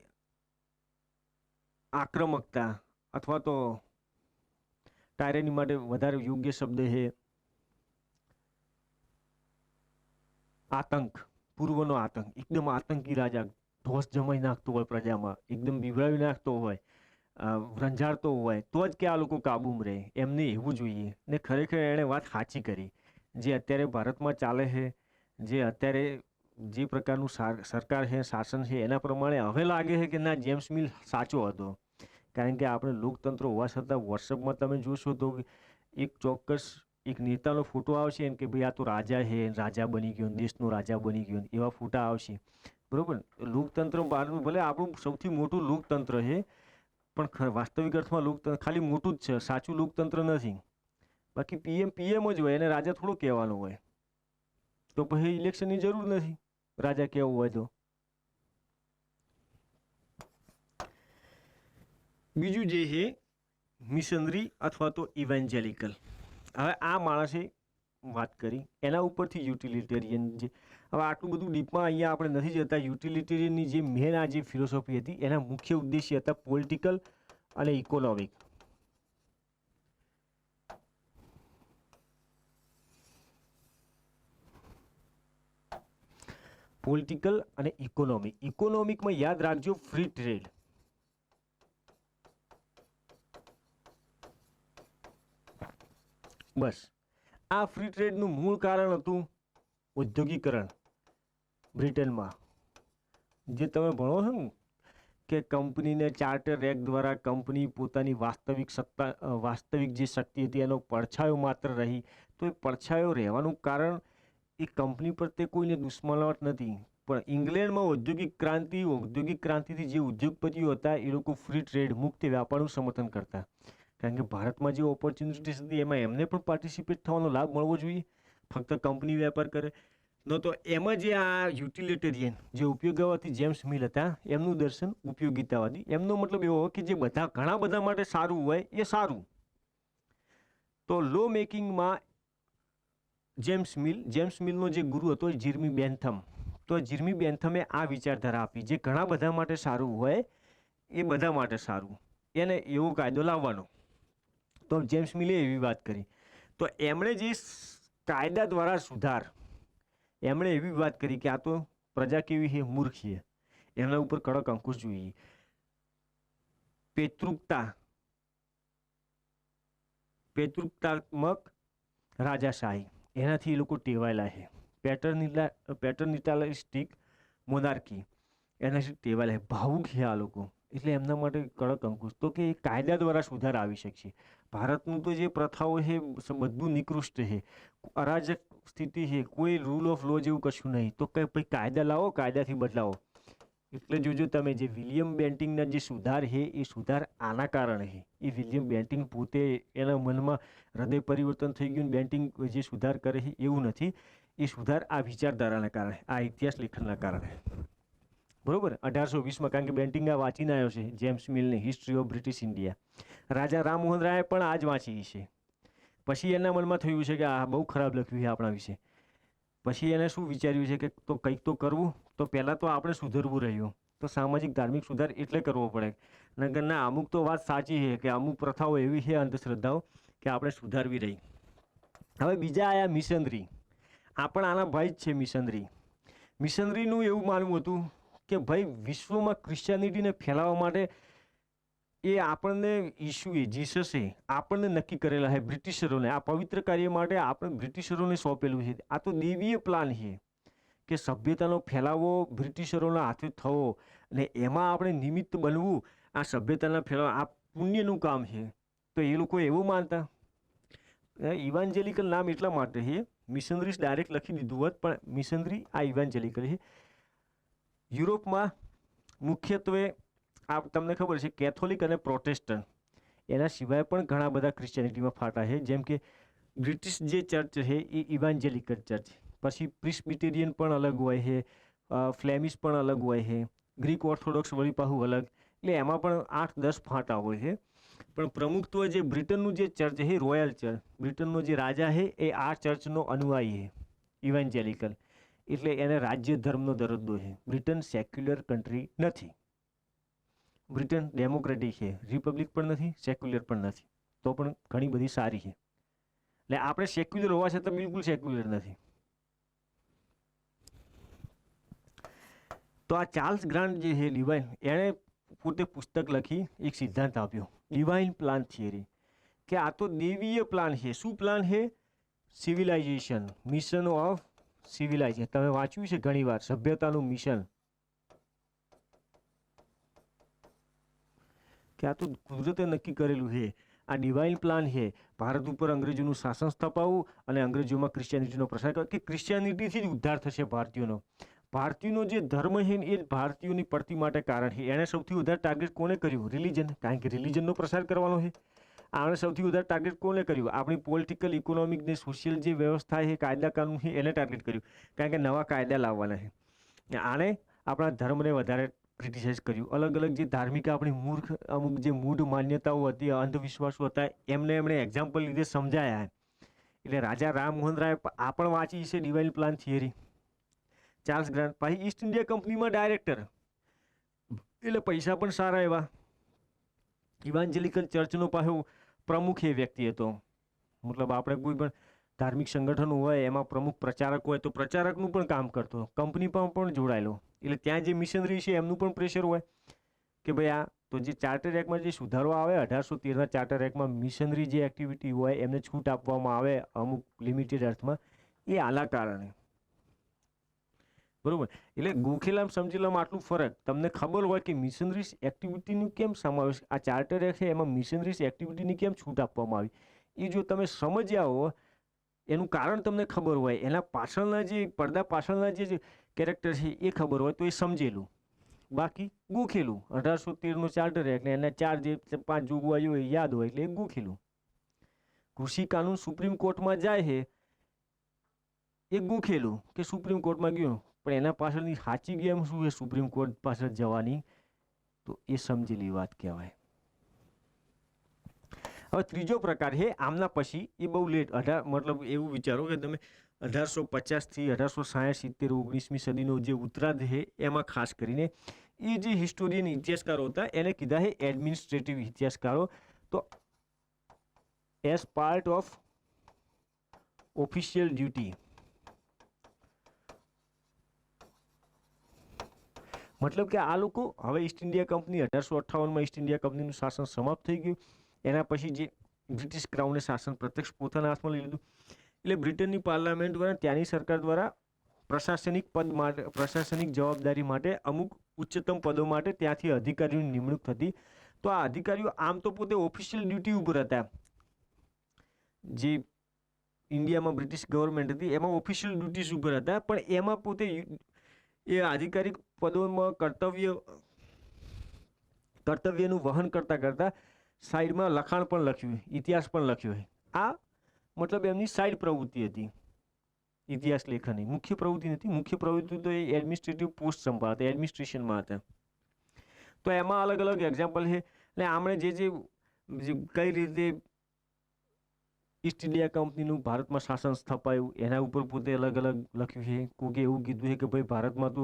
આક્રમકતા, અથવા તો ટાયરાની માટે વધારે યોગ્ય શબ્દ છે આતંક, પૂર્વનો આતંક, એકદમ આતંકી રાજા, ધોસ જમાઈ નાખતો હોય પ્રજામાં, એકદમ બીવડાવી નાખતો હોય, રંજાડતો હોય, તો જ કે આ લોકો કાબૂમાં રહે, એમને એવું જોઈએ. ને ખરેખર એણે વાત સાચી કરી. જે અત્યારે ભારતમાં ચાલે છે, જે અત્યારે જે પ્રકારનું સરકાર છે, શાસન છે, એના પ્રમાણે હવે લાગે છે કે ના, જેમ્સ મિલ સાચો હતો. કારણ કે આપણે લોકતંત્ર હોવા છતાં વોટ્સઅપમાં તમે જોશો તો એક ચોક્કસ એક નેતાનો ફોટો આવશે ને કે ભાઈ આ તો રાજા છે, રાજા બની ગયો, દેશનો રાજા બની ગયો, એવા ફોટા આવશે, બરોબર. લોકતંત્ર ભારતનું ભલે આપણું સૌથી મોટું લોકતંત્ર છે, પણ વાસ્તવિક અર્થમાં લોકતંત્ર ખાલી મોટું જ છે, સાચું લોકતંત્ર નથી. બાકી પીએમ જ હોય, એને રાજા થોડું કહેવાનું હોય, તો પછી ઇલેક્શનની જરૂર નથી રાજા કહેવું હોય તો. બીજું જે છે મિશનરી અથવા તો ઇવેન્જેલિકલ. હવે આ માણસે વાત કરી, એના ઉપરથી યુટિલિટેરિયન જે, હવે આટલું બધું ડીપમાં અહીંયા આપણે નથી જતા. યુટિલિટેરિયનની જે મેન આ જે ફિલોસોફી હતી, એના મુખ્ય ઉદ્દેશ્ય હતા પોલિટિકલ અને ઇકોનોમિક. પોલિટિકલ અને ઇકોનોમિક. ઇકોનોમિકમાં યાદ રાખજો ફ્રી ટ્રેડ. બસ આ ફ્રી ટ્રેડનું મૂળ કારણ હતું ઔદ્યોગિકરણ. બ્રિટનમાં જે તમે ભણો છો ને કે કંપનીને ચાર્ટર એક્ટ દ્વારા કંપની પોતાની વાસ્તવિક જે શક્તિ હતી એનો પડછાયો માત્ર રહી. તો એ પડછાયો રહેવાનું કારણ એ કંપની પ્રત્યે કોઈને દુશ્મનાવટ નથી, પણ ઇંગ્લેન્ડમાં ઔદ્યોગિક ક્રાંતિથી જે ઉદ્યોગપતિઓ હતા એ લોકો ફ્રી ટ્રેડ, મુક્ત વ્યાપારનું સમર્થન કરતા. કારણ કે ભારતમાં જે ઓપોર્ચ્યુનિટીઝ હતી એમાં એમને પણ પાર્ટિસિપેટ થવાનો લાભ મળવો જોઈએ, ફક્ત કંપની વેપાર કરે ન. તો એમાં જે આ યુટિલિટેરિયન જે ઉપયોગવાદી જેમ્સ મિલ હતા, એમનું દર્શન ઉપયોગિતાવાદી. એમનો મતલબ એવો કે જે ઘણા બધા માટે સારું હોય એ સારું. તો લો મેકિંગમાં જેમ્સ મિલનો જે ગુરુ હતો જીર્મી બેન્થમ. તો જીર્મી બેન્થમે આ વિચારધારા આપી, જે ઘણા બધા માટે સારું હોય એ બધા માટે સારું, એને એવો કાયદો લાવવાનો. તો જેમ્સ મિલે એવી વાત કરી. તો એમણે જે કાયદા દ્વારા સુધાર, એમણે એવી વાત કરી કે આ તો પ્રજા કેવી છે, મૂર્ખ છે, એમના ઉપર કડક અંકુશ જોઈએ. પૈતૃકાત્મક રાજાશાહી, એનાથી એ લોકો ટેવાયેલા છે. પેટર્નિટાલિસ્ટિક મોનાર્કી, એનાથી ટેવાયેલા છે, ભાવુક છે આ લોકો, એટલે એમના માટે કડક અંકુશ. તો કે કાયદા દ્વારા સુધાર આવી શકશે. ભારતનું તો જે પ્રથાઓ છે બધું નિકૃષ્ટ છે, અરાજક સ્થિતિ છે, કોઈ રૂલ ઓફ લો જેવું કશું નહીં. તો કંઈ ભાઈ કાયદા લાવો, કાયદાથી બદલાવો. એટલે જોજો તમે જે વિલિયમ બેન્ટિંગના જે સુધાર છે એ સુધાર આના કારણે છે. એ વિલિયમ બેન્ટિંગ પોતે એના મનમાં હૃદય પરિવર્તન થઈ ગયું, બેન્ટિંગ જે સુધાર કરે છે એવું નથી. એ સુધાર આ વિચારધારાના કારણે, આ ઇતિહાસ લેખનના કારણે, બરોબર. 1820માં, કારણ કે બેન્ટિંગ આ વાંચીને આવ્યો છે જેમ્સ મિલની history of British India. Raja Rammohan રાયે પણ આ જ વાંચી છે. પછી એના મનમાં થયું છે કે આ બહુ ખરાબ લખ્યું છે આપણા વિશે. પછી એને શું વિચાર્યું છે કે તો કંઈક તો કરવું, તો પહેલાં તો આપણે સુધરવું રહ્યું. તો સામાજિક ધાર્મિક સુધાર એટલે કરવો પડે. નકર ના, અમુક તો વાત સાચી છે કે અમુક પ્રથાઓ એવી છે, અંધશ્રદ્ધાઓ, કે આપણે સુધારવી રહી. હવે બીજા આયા મિશનરી. આ પણ આના ભાઈ જ છે મિશનરી. મિશનરીનું એવું માનવું હતું કે ભાઈ વિશ્વમાં ક્રિશ્ચિયાનિટીને ફેલાવવા માટે એ આપણને ઈસુએ જીસસે આપણને નક્કી કરેલા છે, બ્રિટિશરોને આ પવિત્ર કાર્ય માટે આપણે બ્રિટિશરોને સોંપેલું છે. આ તો દેવીય પ્લાન છે કે સભ્યતાનો ફેલાવો બ્રિટિશરોના હાથે થવો અને એમાં આપણે નિમિત્ત બનવું. આ સભ્યતાના ફેલાવા આ પુણ્યનું કામ છે. તો એ લોકો એવું માનતા. ઇવાન્જેલિકલ નામ એટલા માટે છે, મિશનરીઝ ડાયરેક્ટ લખી દીધું હોત પણ મિશનરી આ ઇવાન્જેલિકલ છે. યુરોપમાં મુખ્યત્વે આ તમને ખબર છે કેથોલિક અને પ્રોટેસ્ટન્ટ, એના સિવાય પણ ઘણા બધા ક્રિશ્ચિયાનિટીમાં ફાટા છે. જેમ કે બ્રિટિશ જે ચર્ચ છે એ ઇવાન્જેલિકલ ચર્ચ, પછી પ્રિસ્બિટેરિયન પણ અલગ હોય છે, ફ્લેમિશ પણ અલગ હોય છે, ગ્રીક ઓર્થોડોક્સ વળી પાછું અલગ. એટલે એમાં પણ 8-10 ફાટા હોય છે. પણ પ્રમુખત્વ જે બ્રિટનનું જે ચર્ચ છે, રોયલ ચર્ચ, બ્રિટનનો જે રાજા છે એ આ ચર્ચનો અનુયાયી છે, ઇવાન્જેલિકલ. એટલે એને રાજ્ય ધર્મનો દરજ્જો છે. બ્રિટન સેક્યુલર કન્ટ્રી નથી. બ્રિટન ડેમોક્રેટિક છે, રિપબ્લિક પણ નથી, સેક્યુલર પણ નથી, તો પણ ઘણી બધી સારી છે. એટલે આપણે સેક્યુલર હોવા છતાં બિલકુલ સેક્યુલર નથી. તો આ ચાર્લ્સ ગ્રાન્ટ જે છે ડિવાઇન, એણે પોતે પુસ્તક લખી, એક સિદ્ધાંત આપ્યો ડિવાઇન પ્લાન થિયરી, કે આ તો દેવીય પ્લાન છે. શું પ્લાન છે? Civilisation, mission of civilisation. તમે વાંચ્યું છે ઘણીવાર, સભ્યતાનું મિશન. કે આ તો કુદરતે નક્કી કરેલું છે, આ ડિવાઇન પ્લાન છે. ભારત ઉપર અંગ્રેજોનું શાસન સ્થપાવવું અને અંગ્રેજોમાં ક્રિશ્ચિયાનિટીનો પ્રસાર કરો, કે ક્રિશ્ચિયાનિટીથી જ ઉદ્ધાર થશે ભારતીયોનો. ભારતીયોનો જે ધર્મ છે એ જ ભારતીયોની પડતી માટે કારણ છે. એણે સૌથી વધારે ટાર્ગેટ કોને કર્યું? રિલિજન, કારણ કે રિલિજનનો પ્રસાર કરવાનો છે. આણે સૌથી વધારે ટાર્ગેટ કોને કર્યું? આપણી પોલિટિકલ, ઇકોનોમિક ને સોશિયલ જે વ્યવસ્થા છે, કાયદા કાનૂન છે, એને ટાર્ગેટ કર્યું, કારણ કે નવા કાયદા લાવવાના છે. આણે આપણા ધર્મને વધારે ક્રિટિસાઇઝ કર્યું. અલગ અલગ જે ધાર્મિક આપણી મૂર્ખ અમુક જે મૂઢ માન્યતાઓ હતી, અંધવિશ્વાસો હતા, એમણે એક્ઝામ્પલ લીધે સમજાયા. એટલે રાજા રામમોહન રાય આ પણ વાંચી છે divine plan theory. Charles grant પછી ઈસ્ટ ઇન્ડિયા કંપનીમાં ડાયરેક્ટર, એટલે પૈસા પણ સારા એવા. ઇવાન્જેલિકલ ચર્ચનો પાછો પ્રમુખ એ વ્યક્તિ હતો. મતલબ આપણે કોઈ પણ ધાર્મિક સંગઠન હોય એમાં પ્રમુખ પ્રચારક હોય તો પ્રચારકનું પણ કામ કરતો, કંપનીમાં પણ જોડાયેલો. એટલે ત્યાં જે મિશનરી છે એમનું પણ પ્રેશર હોય કે ભાઈ આ તો જે ચાર્ટર એક્ટમાં જે સુધારો આવે 1813ના ચાર્ટર એક્ટમાં મિશનરી જે એક્ટિવિટી હોય એમને છૂટ આપવામાં આવે અમુક લિમિટેડ અર્થમાં, એ આના કારણે. બરોબર. એટલે ગોખેલામ સમજેલામાં આટલું ફરક. તમને ખબર હોય કે મિશનરીઝ એક્ટિવિટીનું કેમ સમાવેશ, આ ચાર્ટર એક્ટ છે એમાં મિશનરીઝ એક્ટિવિટીની કેમ છૂટ આપવામાં આવી, એ જો તમે સમજ્યા હો, એનું કારણ તમને ખબર હોય, એના પાછળના જે પડદા પાછળના જે કેરેક્ટર છે એ ખબર હોય તો એ સમજેલું. બાકી ગોખેલું. 1813નો ચાર્ટર એક્ટ ને એના 4 જે 5 જોગવાઈઓ એ યાદ હોય એટલે એ ગોખેલું. કૃષિ કાનૂન સુપ્રીમ કોર્ટમાં જાય છે એ ગોખેલું કે સુપ્રીમ કોર્ટમાં ગયો, પણ એના પાછળની સાચી ગેમ શું છે સુપ્રીમ કોર્ટ પાછળ જવાની, તો એ સમજેલી વાત કહેવાય. હવે ત્રીજો પ્રકાર છે આમના પછી, એ બહુ લેટ, મતલબ એવું વિચારો કે તમે 1850થી 1860, 70, 19મી સદીનો જે ઉત્તરાર્ધ છે એમાં ખાસ કરીને એ જે હિસ્ટોરિયન ઇતિહાસકારો હતા એને કીધા છે એડમિનિસ્ટ્રેટિવ ઇતિહાસકારો. તો as part of official duty, મતલબ કે આ લોકો હવે ઈસ્ટ ઇન્ડિયા કંપની 1858માં ઈસ્ટ ઇન્ડિયા કંપનીનું શાસન સમાપ્ત થઈ ગયું. એના પછી જે બ્રિટિશ ક્રાઉને શાસન પ્રત્યક્ષ પોતાના હાથમાં લઈ લીધું. એટલે બ્રિટનની પાર્લામેન્ટ દ્વારા, ત્યાંની સરકાર દ્વારા પ્રશાસનિક પદ માટે, પ્રશાસનિક જવાબદારી માટે અમુક ઉચ્ચતમ પદો માટે ત્યાંથી અધિકારીઓની નિમણૂક થતી. તો આ અધિકારીઓ આમ તો પોતે ઓફિશિયલ ડ્યુટી ઉપર હતા, જે ઇન્ડિયામાં બ્રિટિશ ગવર્મેન્ટ હતી એમાં ઓફિશિયલ ડ્યુટીઝ ઉપર હતા, પણ એમાં પોતે એ આધિકારિક પદોમાં કર્તવ્યનું વહન કરતા કરતા સાઈડમાં લખાણ પણ લખ્યું, ઇતિહાસ પણ લખ્યો છે. આ મતલબ એમની સાઈડ પ્રવૃત્તિ હતી ઇતિહાસ લેખનની, મુખ્ય પ્રવૃત્તિ નથી. મુખ્ય પ્રવૃત્તિ તો એ એડમિનિસ્ટ્રેટિવ પોસ્ટ સંભાળતા, એડમિનિસ્ટ્રેશનમાં હતા. તો એમાં અલગ અલગ એક્ઝામ્પલ છે. એટલે આમણે જે કઈ રીતે ઈસ્ટ ઇન્ડિયા કંપનીનું ભારતમાં શાસન સ્થપાયું એના ઉપર પોતે અલગ અલગ લખ્યું છે. કોઈકે એવું કીધું છે કે ભાઈ ભારતમાં તો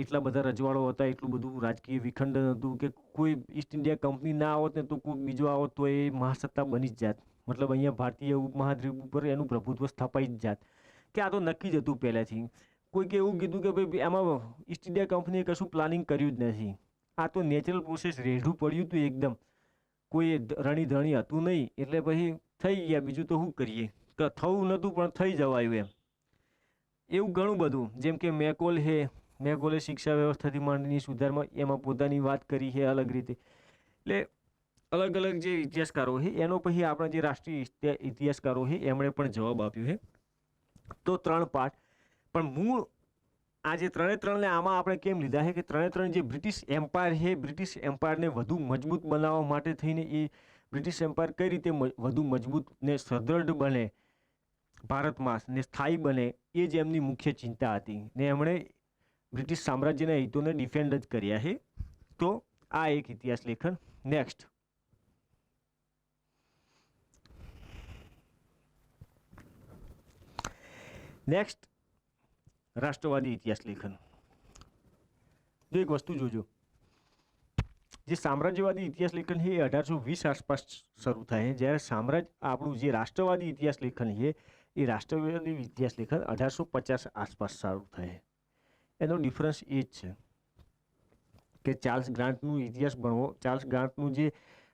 એટલા બધા રજવાડો હતા, એટલું બધું રાજકીય વિખંડન હતું કે કોઈ ઈસ્ટ ઇન્ડિયા કંપની ના આવત ને તો કોઈ બીજો આવત તો એ મહાસત્તા બની જ જાત. મતલબ અહીંયા ભારતીય ઉપમહાદ્વીપ ઉપર એનું પ્રભુત્વ સ્થપાઈ જ જાત. કે આ તો નક્કી જ હતું પહેલાંથી. કોઈકે એવું કીધું કે ભાઈ આમાં ઈસ્ટ ઇન્ડિયા કંપનીએ કશું પ્લાનિંગ કર્યું જ નથી, આ તો નેચરલ પ્રોસેસ રેઢું પડ્યું હતું એકદમ, કોઈ રણી ધણી હતું નહીં, એટલે પછી થઈ ગયા, બીજું તો શું કરીએ, કે થવું નહોતું પણ થઈ જવાયું એમ. એવું ઘણું બધું, જેમ કે મેકોલે શિક્ષા વ્યવસ્થાથી માંડીની સુધારમાં એમાં પોતાની વાત કરી છે અલગ રીતે. એટલે અલગ અલગ જે ઇતિહાસકારો છે એનો પછી આપણા જે રાષ્ટ્રીય ઇતિહાસકારો છે એમણે પણ જવાબ આપ્યો છે. તો 3 પાઠ, પણ મૂળ આ જે 3 ને આમાં આપણે કેમ લીધા છે કે 3 જે બ્રિટિશ એમ્પાયર છે, બ્રિટિશ એમ્પાયરને વધુ મજબૂત બનાવવા માટે થઈને એ બ્રિટિશ એમ્પાયર કઈ રીતે વધુ મજબૂત ને સદ્રઢ બને ભારતમાં ને સ્થાયી બને, એ જ એમની મુખ્ય ચિંતા હતી ને એમણે બ્રિટિશ સામ્રાજ્યના હિતોને ડિફેન્ડ જ કર્યા છે. તો આ એક ઇતિહાસ લેખન. નેક્સ્ટ રાષ્ટ્રવાદી ઇતિહાસ લેખન. જો એક વસ્તુ જોજો, જે સામ્રાજ્યવાદી ઇતિહાસ લેખન છે એ 1820 આસપાસ શરૂ થાય છે, જ્યારે આપણું જે રાષ્ટ્રવાદી ઇતિહાસ લેખન છે એ રાષ્ટ્રવાદી ઇતિહાસ લેખન 1850 આસપાસ શરૂ થાય છે. એનો ડિફરન્સ એ જ છે કે ચાર્લ્સ ગ્રાન્ટનું ઇતિહાસ ભણવો, ચાર્લ્સ ગ્રાન્ટનું જે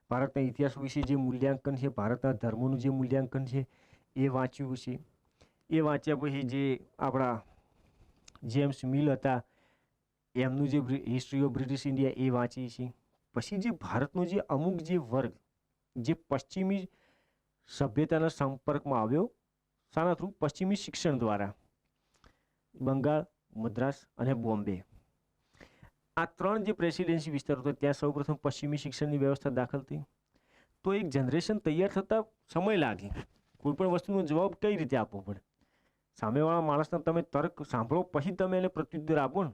ભારતના ઇતિહાસ વિશે જે મૂલ્યાંકન છે, ભારતના ધર્મોનું જે મૂલ્યાંકન છે એ વાંચ્યું છે. એ વાંચ્યા પછી જે આપણા જેમ્સ મિલ હતા એમનું જે હિસ્ટ્રી ઓફ બ્રિટિશ ઇન્ડિયા એ વાંચી છે. પછી જે ભારતનો જે અમુક જે વર્ગ જે પશ્ચિમી સભ્યતાના સંપર્કમાં આવ્યો, શાના થ્રુ? પશ્ચિમી શિક્ષણ દ્વારા. બંગાળ, મદ્રાસ અને બોમ્બે, આ 3 જે પ્રેસિડેન્સી વિસ્તારો હતા ત્યાં સૌપ્રથમ પશ્ચિમી શિક્ષણની વ્યવસ્થા દાખલ થઈ. તો એક જનરેશન તૈયાર થતાં સમય લાગે. કોઈ પણ વસ્તુનો જવાબ કઈ રીતે આપવો પડે, સામેવાળા માણસના તમે તર્ક સાંભળો પછી તમે એને પ્રત્યુત્તર આપો ને.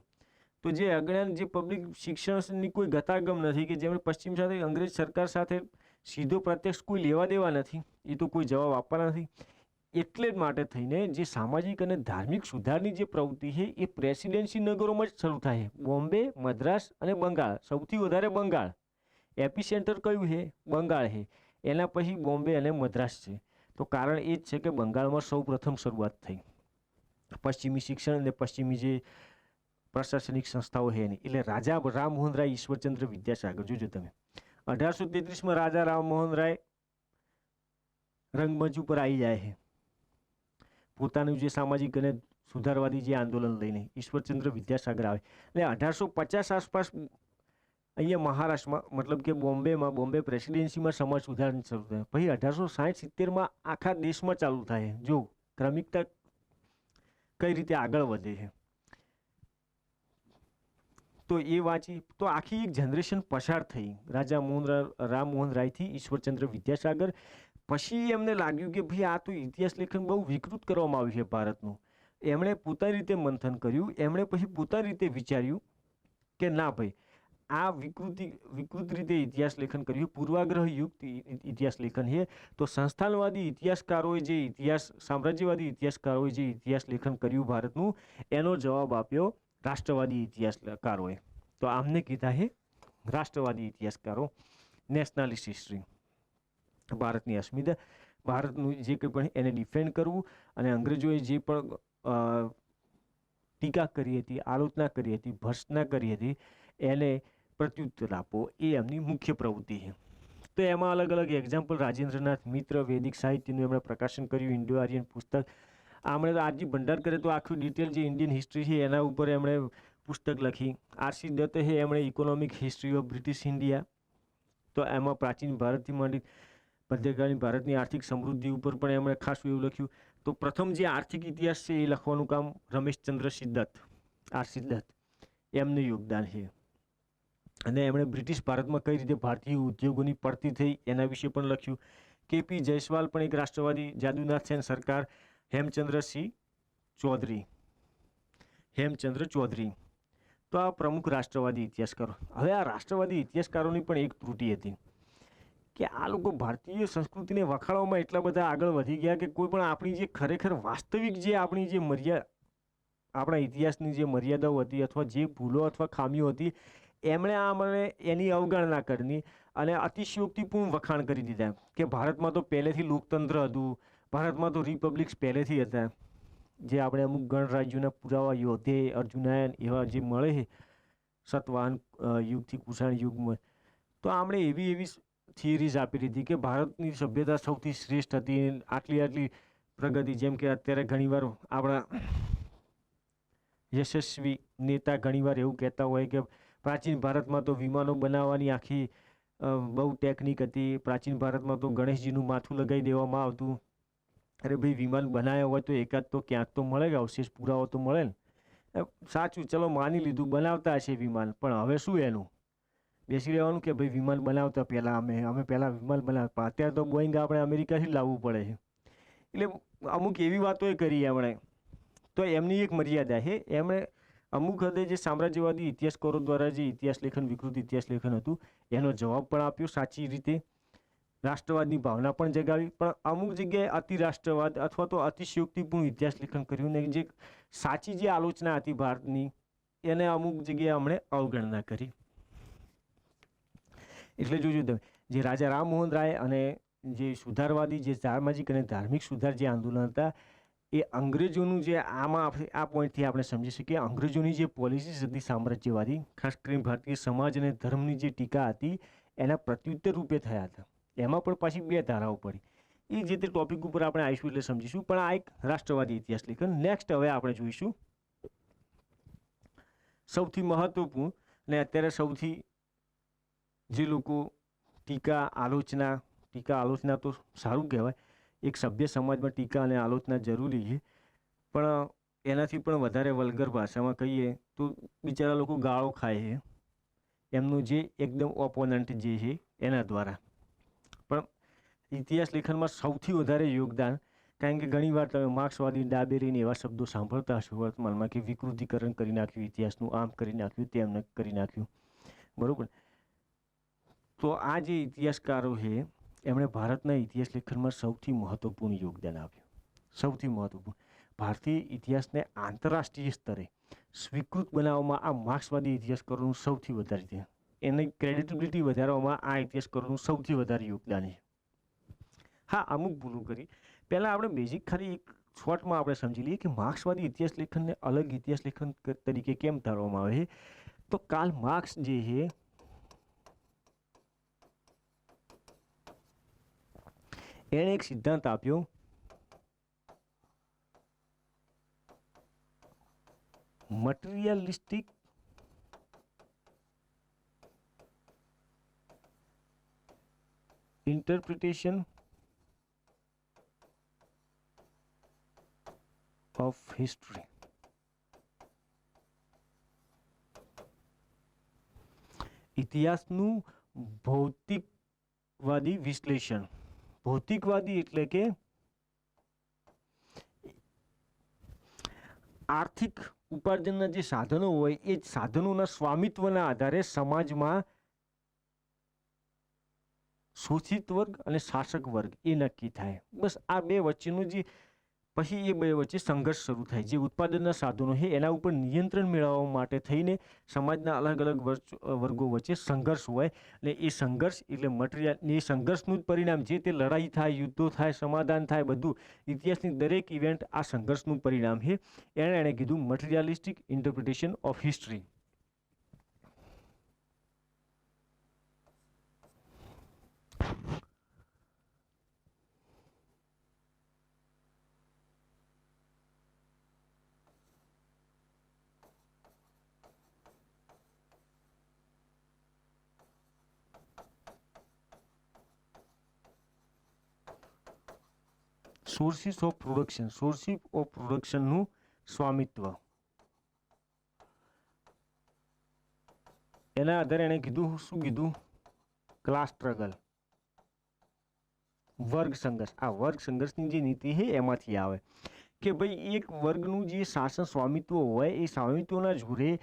તો જે અજ્ઞાન, જે પબ્લિક શિક્ષણની કોઈ ગતાગમ નથી, કે જેમણે પશ્ચિમ સાથે, અંગ્રેજ સરકાર સાથે સીધો પ્રત્યક્ષ કોઈ લેવા દેવા નથી, એ તો કોઈ જવાબ આપવાના નથી. એટલે જ માટે થઈને જે સામાજિક અને ધાર્મિક સુધારની જે પ્રવૃત્તિ છે એ પ્રેસિડેન્સી નગરોમાં જ શરૂ થાય છે. બોમ્બે, મદ્રાસ અને બંગાળ, સૌથી વધારે બંગાળ. એપી સેન્ટર કયું છે? બંગાળ છે. એના પછી બોમ્બે અને મદ્રાસ છે. તો કારણ એ જ છે કે બંગાળમાં સૌ પ્રથમ શરૂઆત થઈ પશ્ચિમી શિક્ષણ અને પશ્ચિમી જે પ્રશાસનિક સંસ્થાઓ છે એની. એટલે રાજા રામમોહન રાય ઈશ્વરચંદ્ર વિદ્યાસાગર, જોજો તમે 1833માં રાજા રામમોહન રાય રંગમંચ ઉપર આવી જાય છે પોતાનું જે સામાજિક અને સુધારવાદી જે આંદોલન લઈને. ઈશ્વરચંદ્ર વિદ્યાસાગર આવે એટલે 1850 આસપાસ અહીંયા મહારાષ્ટ્રમાં, મતલબ કે બોમ્બેમાં, બોમ્બે પ્રેસિડેન્સીમાં સમાજ સુધારણા શરૂ થાય. પછી 1860-70માં આખા દેશમાં ચાલુ થાય. જો ક્રમિકતા કઈ રીતે આગળ વધે છે તો એ વાંચી. તો આખી એક જનરેશન પસાર થઈ રાજા રામમોહન રાયથી ઈશ્વરચંદ્ર વિદ્યાસાગર. પછી એમને લાગ્યું કે ભાઈ આ તો ઇતિહાસ લેખન બહુ વિકૃત કરવામાં આવ્યું છે ભારતનું. એમણે પોતાની રીતે મંથન કર્યું. એમણે પછી પોતાની રીતે વિચાર્યું કે ના ભાઈ, આ વિકૃત રીતે ઇતિહાસ લેખન કર્યું, પૂર્વાગ્રહયુક્ત ઇતિહાસ લેખન છે. તો સંસ્થાનવાદી ઇતિહાસકારોએ જે સામ્રાજ્યવાદી ઇતિહાસકારોએ જે ઇતિહાસ લેખન કર્યું ભારતનું, એનો જવાબ આપ્યો રાષ્ટ્રવાદી ઇતિહાસકારોએ. તો આમને કીધા છે રાષ્ટ્રવાદી ઇતિહાસકારો. નેશનાલિસ્ટ હિસ્ટ્રી, ભારતની અસ્મિતા, ભારતનું જે કંઈ પણ એને ડિફેન્ડ કરવું, અને અંગ્રેજોએ જે પણ ટીકા કરી હતી, આલોચના કરી હતી, ભર્ત્સના કરી હતી, એને પ્રત્યુત્તર આપવો, એ એમની મુખ્ય પ્રવૃત્તિ છે. તો એમાં અલગ અલગ એક્ઝામ્પલ, રાજેન્દ્રનાથ મિત્ર વૈદિક સાહિત્યનું એમણે પ્રકાશન કર્યું, ઇન્ડો આર્યન પુસ્તક. આમણે તો આરજી ભંડારકરે તો આખું ડિટેલ જે ઇન્ડિયન હિસ્ટ્રી છે એના ઉપર એમણે પુસ્તક લખી. આરસી દત્તે છે એમણે economic history of British India. તો એમાં પ્રાચીન ભારતથી માંડી મધ્યકાલીન ભારતની આર્થિક સમૃદ્ધિ ઉપર પણ એમણે ખાસું એવું લખ્યું. તો પ્રથમ જે આર્થિક ઇતિહાસ છે એ લખવાનું કામ રમેશચંદ્ર દત્ત, આરસી દત્ત, એમનું યોગદાન છે. અને એમણે બ્રિટિશ ભારતમાં કઈ રીતે ભારતીય ઉદ્યોગોની પડતી થઈ એના વિશે પણ લખ્યું. કેપી જયસ્વાલ પણ એક રાષ્ટ્રવાદી, જાદુનાથ સેન સરકાર, હેમચંદ્ર ચૌધરી. તો આ પ્રમુખ રાષ્ટ્રવાદી ઇતિહાસકારો. હવે આ રાષ્ટ્રવાદી ઇતિહાસકારોની પણ એક ત્રુટિ હતી કે આ લોકો ભારતીય સંસ્કૃતિને વખાણવામાં એટલા બધા આગળ વધી ગયા કે કોઈ પણ આપણી જે ખરેખર વાસ્તવિક જે આપણી જે આપણા ઇતિહાસની જે મર્યાદાઓ હતી અથવા જે ભૂલો અથવા ખામીઓ હતી એમણે આમને એની અવગણના કરી અને અતિશયોક્તિપૂર્ણ વખાણ કરી દીધા કે ભારતમાં તો પહેલેથી લોકતંત્ર હતું, ભારતમાં તો રિપબ્લિક્સ પહેલેથી હતા. જે આપણે અમુક ગણરાજ્યોના પુરાવા યોધે અર્જુનાયન એવા જે મળે છે સતવાહન યુગથી કુષાણ યુગમાં, તો આપણે એવી થિયરીઝ આપી દીધી કે ભારતની સભ્યતા સૌથી શ્રેષ્ઠ હતી, આટલી પ્રગતિ. જેમ કે અત્યારે ઘણીવાર આપણા યશસ્વી નેતા ઘણીવાર એવું કહેતા હોય કે પ્રાચીન ભારતમાં તો વિમાનો બનાવવાની આખી બહુ ટેકનિક હતી, પ્રાચીન ભારતમાં તો ગણેશજીનું માથું લગાવી દેવામાં આવતું. અરે ભાઈ, વિમાન બનાવ્યા હોય તો એકાદ તો ક્યાંક તો મળે કે અવશેષ પુરાવો તો મળે ને. સાચું, ચલો માની લીધું બનાવતા હશે વિમાન, પણ હવે શું એનું બેસી રહેવાનું કે ભાઈ વિમાન બનાવતા પહેલાં અમે પહેલાં વિમાન બનાવતા, અત્યારે તો બોઈંગ આપણે અમેરિકાથી લાવવું પડે છે. એટલે અમુક એવી વાતોએ કરી એમણે, તો એમની એક મર્યાદા છે. એમણે અમુક હદે જે સામ્રાજ્યવાદી ઇતિહાસકારો દ્વારા જે ઇતિહાસ લેખન, વિકૃત ઇતિહાસ લેખન હતું, એનો જવાબ પણ આપ્યો સાચી રીતે, રાષ્ટ્રવાદની ભાવના પણ જગાવી, પણ અમુક જગ્યાએ અતિ રાષ્ટ્રવાદ અથવા તો અતિશયોક્તિપૂર્ણ ઇતિહાસ લેખન કર્યું ને જે સાચી જે આલોચના હતી ભારતની એને અમુક જગ્યાએ અમણે અવગણના કરી. એટલે જોજો તમે, જે રાજા રામમોહન રાય અને જે સુધારવાદી, જે સામાજિક અને ધાર્મિક સુધાર જે આંદોલન હતા, એ અંગ્રેજોનું જે આમાં આ પોઈન્ટથી આપણે સમજી શકીએ અંગ્રેજોની જે પોલિસીસ હતી સામ્રાજ્યવાદી, ખાસ કરીને ભારતીય સમાજ અને ધર્મની જે ટીકા હતી એના પ્રત્યુત્તર રૂપે થયા હતા. એમાં પણ પાછી બે ધારાઓ પડી. એ જે તે ટોપિક ઉપર આપણે આવીશું એટલે સમજીશું, પણ આ એક રાષ્ટ્રવાદી ઇતિહાસ લેખન. નેક્સ્ટ હવે આપણે જોઈશું સૌથી મહત્વપૂર્ણ અને અત્યારે સૌથી જે લોકો ટીકા આલોચના તો સારું કહેવાય, એક સભ્ય સમાજમાં ટીકા અને આલોચના જરૂરી છે, પણ એનાથી પણ વધારે વલ્ગર ભાષામાં કહીએ તો બિચારા લોકો ગાળો ખાય છે એમનું જે એકદમ ઓપોનન્ટ જે છે એના દ્વારા. પણ ઇતિહાસ લેખનમાં સૌથી વધારે યોગદાન, કારણ કે ઘણીવાર તમે માર્ક્સવાદી, ડાબેરીને એવા શબ્દો સાંભળતા હશો વર્તમાનમાં કે વિકૃતિકરણ કરી નાખ્યું ઇતિહાસનું, આમ કરી નાખ્યું, તેમ કરી નાખ્યું, બરાબર. તો આ જે ઇતિહાસકારો છે એમણે ભારતના ઇતિહાસ લેખનમાં સૌથી મહત્વપૂર્ણ યોગદાન આપ્યું. સૌથી મહત્વપૂર્ણ ભારતીય ઇતિહાસને આંતરરાષ્ટ્રીય સ્તરે સ્વીકૃત બનાવવામાં આ માર્ક્સવાદી ઇતિહાસકારોનું સૌથી વધારે છે. એની ક્રેડિટેબિલિટી વધારવામાં આ ઇતિહાસકારોનું સૌથી વધારે યોગદાન છે. હા, અમુક ભૂલો કરી. પહેલાં આપણે બેઝિક ખાલી એક શોર્ટમાં આપણે સમજી લઈએ કે માર્ક્સવાદી ઇતિહાસ લેખનને અલગ ઇતિહાસ લેખન તરીકે કેમ ધારવામાં આવે છે. તો કાર્લ માર્ક્સ જે છે એણે એક સિદ્ધાંત આપ્યો, મટીરિયલિસ્ટિક ઇન્ટરપ્રિટેશન ઓફ હિસ્ટ્રી. ઇતિહાસનું ભૌતિકવાદી વિશ્લેષણ. ભૌતિકવાદી એટલે કે આર્થિક ઉપાર્જનના જે સાધનો હોય એ સાધનોના સ્વામિત્વના આધારે સમાજમાં શોષિત વર્ગ અને શાસક વર્ગ એ નક્કી થાય. બસ આ બે વચ્ચેનું જે પછી એ બે વચ્ચે સંઘર્ષ શરૂ થાય. જે ઉત્પાદનના સાધનો છે એના ઉપર નિયંત્રણ મેળવવા માટે થઈને સમાજના અલગ અલગ વર્ગો વચ્ચે સંઘર્ષ હોય, અને એ સંઘર્ષ એટલે મટીરિયલ, એ સંઘર્ષનું જ પરિણામ, જે તે લડાઈ થાય, યુદ્ધો થાય, સમાધાન થાય, બધું ઇતિહાસની દરેક ઇવેન્ટ આ સંઘર્ષનું પરિણામ છે. એણે કીધું materialistic interpretation of history. Sources of production, sources of પ્રોડક્શનનું સ્વામિત્વ. એના આધારે એણે કીધું, શું કીધું? ક્લાસ સ્ટ્રગલ, વર્ગ સંઘર્ષ. આ વર્ગ સંઘર્ષની જે નીતિ છે એમાંથી આવે કે ભાઈ એક વર્ગનું જે શાસન સ્વામિત્વ હોય એ સ્વામિત્વના જોરે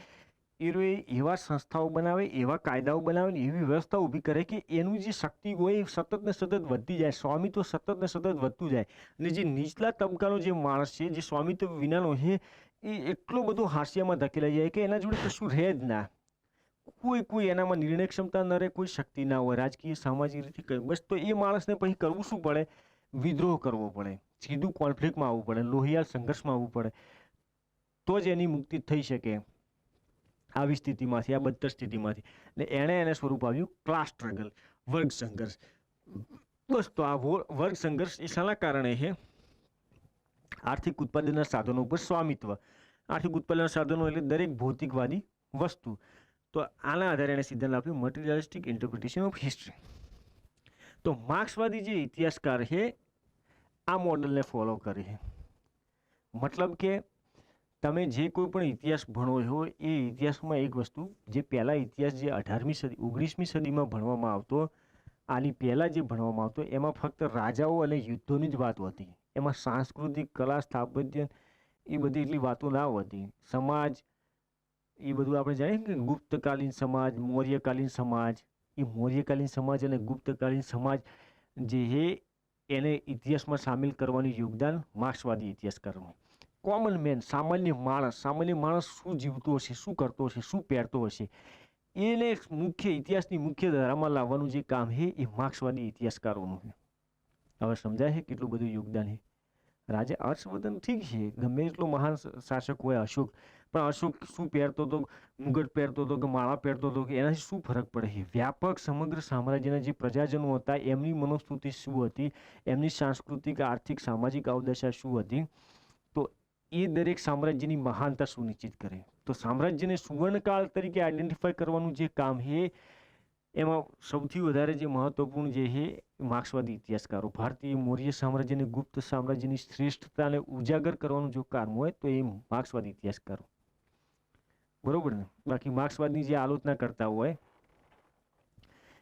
એવા સંસ્થાઓ બનાવે, એવા કાયદાઓ બનાવે, એવી વ્યવસ્થા ઊભી કરે કે એનું જે શક્તિ હોય એ સતત ને સતત વધતી જાય, સ્વામિત્વ સતત ને સતત વધતું જાય. અને જે નીચલા તબકાનો જે માણસ છે, જે સ્વામિત્વ વિનાનો છે, એ એટલો બધો હાસ્યમાં ધકેલાઈ જાય કે એના જોડે કશું રહે જ ના. કોઈ એનામાં નિર્ણય ક્ષમતા ન રહે, કોઈ શક્તિ ના હોય રાજકીય સામાજિક રીતે. બસ તો એ માણસને પછી કરવું શું પડે? વિદ્રોહ કરવો પડે, સીધું કોન્ફ્લિક્ટમાં આવવું પડે, લોહિયાળ સંઘર્ષમાં આવવું પડે, તો જ એની મુક્તિ થઈ શકે આવી સ્થિતિમાંથી, આ બદતર સ્થિતિમાંથી. એટલે એને સ્વરૂપ આવ્યું ક્લાસ સ્ટ્રગલ, વર્ગ સંઘર્ષ. બસ તો આ વર્ગ સંઘર્ષ એ શાના કારણે છે? આર્થિક ઉત્પાદનના સાધનો ઉપર સ્વામિત્વ. આર્થિક ઉત્પાદનના સાધનો એટલે દરેક ભૌતિકવાદી વસ્તુ. તો આના આધારે એને સિદ્ધાંત આપ્યું મટીરિયલિસ્ટિક ઇન્ટરપ્રિટેશન ઓફ હિસ્ટ્રી. તો માર્ક્સવાદી જે ઇતિહાસકાર છે આ મોડલને ફોલો કરે છે. મતલબ કે તમે જે કોઈ પણ ઇતિહાસ ભણો છો એ ઇતિહાસમાં એક વસ્તુ, જે પહેલાં ઇતિહાસ જે 18મી સદી 19મી સદીમાં ભણવામાં આવતો, આની પહેલાં જે ભણવામાં આવતો, એમાં ફક્ત રાજાઓ અને યુદ્ધોની જ વાતો હતી. એમાં સાંસ્કૃતિક, કલા, સ્થાપત્ય એ બધી એટલી વાતો ના હોતી. સમાજ એ બધું આપણે જાણીએ કે ગુપ્તકાલીન સમાજ, મૌર્યકાલીન સમાજ, એ મૌર્યકાલીન સમાજ અને ગુપ્તકાલીન સમાજ જે છે એને ઇતિહાસમાં સામેલ કરવાનું યોગદાન માર્ક્સવાદી ઇતિહાસકારોનું. કોમન મેન, સામાન્ય માણસ શું જીવતો હશે, શું કરતો હશે, શું પહેરતો હશે, એને મુખ્ય ઇતિહાસની મુખ્ય ધારામાં લાવવાનું જે કામ છે એ માર્ક્સવાદી ઇતિહાસકારોનું છે. હવે સમજાય છે કેટલું બધું યોગદાન છે. રાજા હર્ષવર્ધન ઠીક છે, ગમે એટલો મહાન શાસક હોય અશોક, પણ અશોક શું પહેરતો હતો, મુગટ પહેરતો હતો કે માળા પહેરતો હતો, કે એનાથી શું ફરક પડે છે? વ્યાપક સમગ્ર સામ્રાજ્યના જે પ્રજાજનો હતા એમની મનોસ્મૃતિ શું હતી, એમની સાંસ્કૃતિક, આર્થિક, સામાજિક અવદશા શું હતી, તો એ દરેક સામ્રાજ્યની મહાનતા સુનિશ્ચિત કરે. તો સામ્રાજ્યને સુવર્ણકાળ તરીકે આઈડેન્ટિફાઈ કરવાનું જે કામ છે એમાં સૌથી વધારે જે મહત્વપૂર્ણ જે છે માર્ક્સવાદી ઇતિહાસકારો. ભારતીય મૌર્ય સામ્રાજ્ય અને ગુપ્ત સામ્રાજ્યની શ્રેષ્ઠતાને ઉજાગર કરવાનું જો કામ હોય તો એ માર્ક્સવાદી ઇતિહાસકારો, બરોબર ને? બાકી માર્ક્સવાદની જે આલોચના કરતા હોય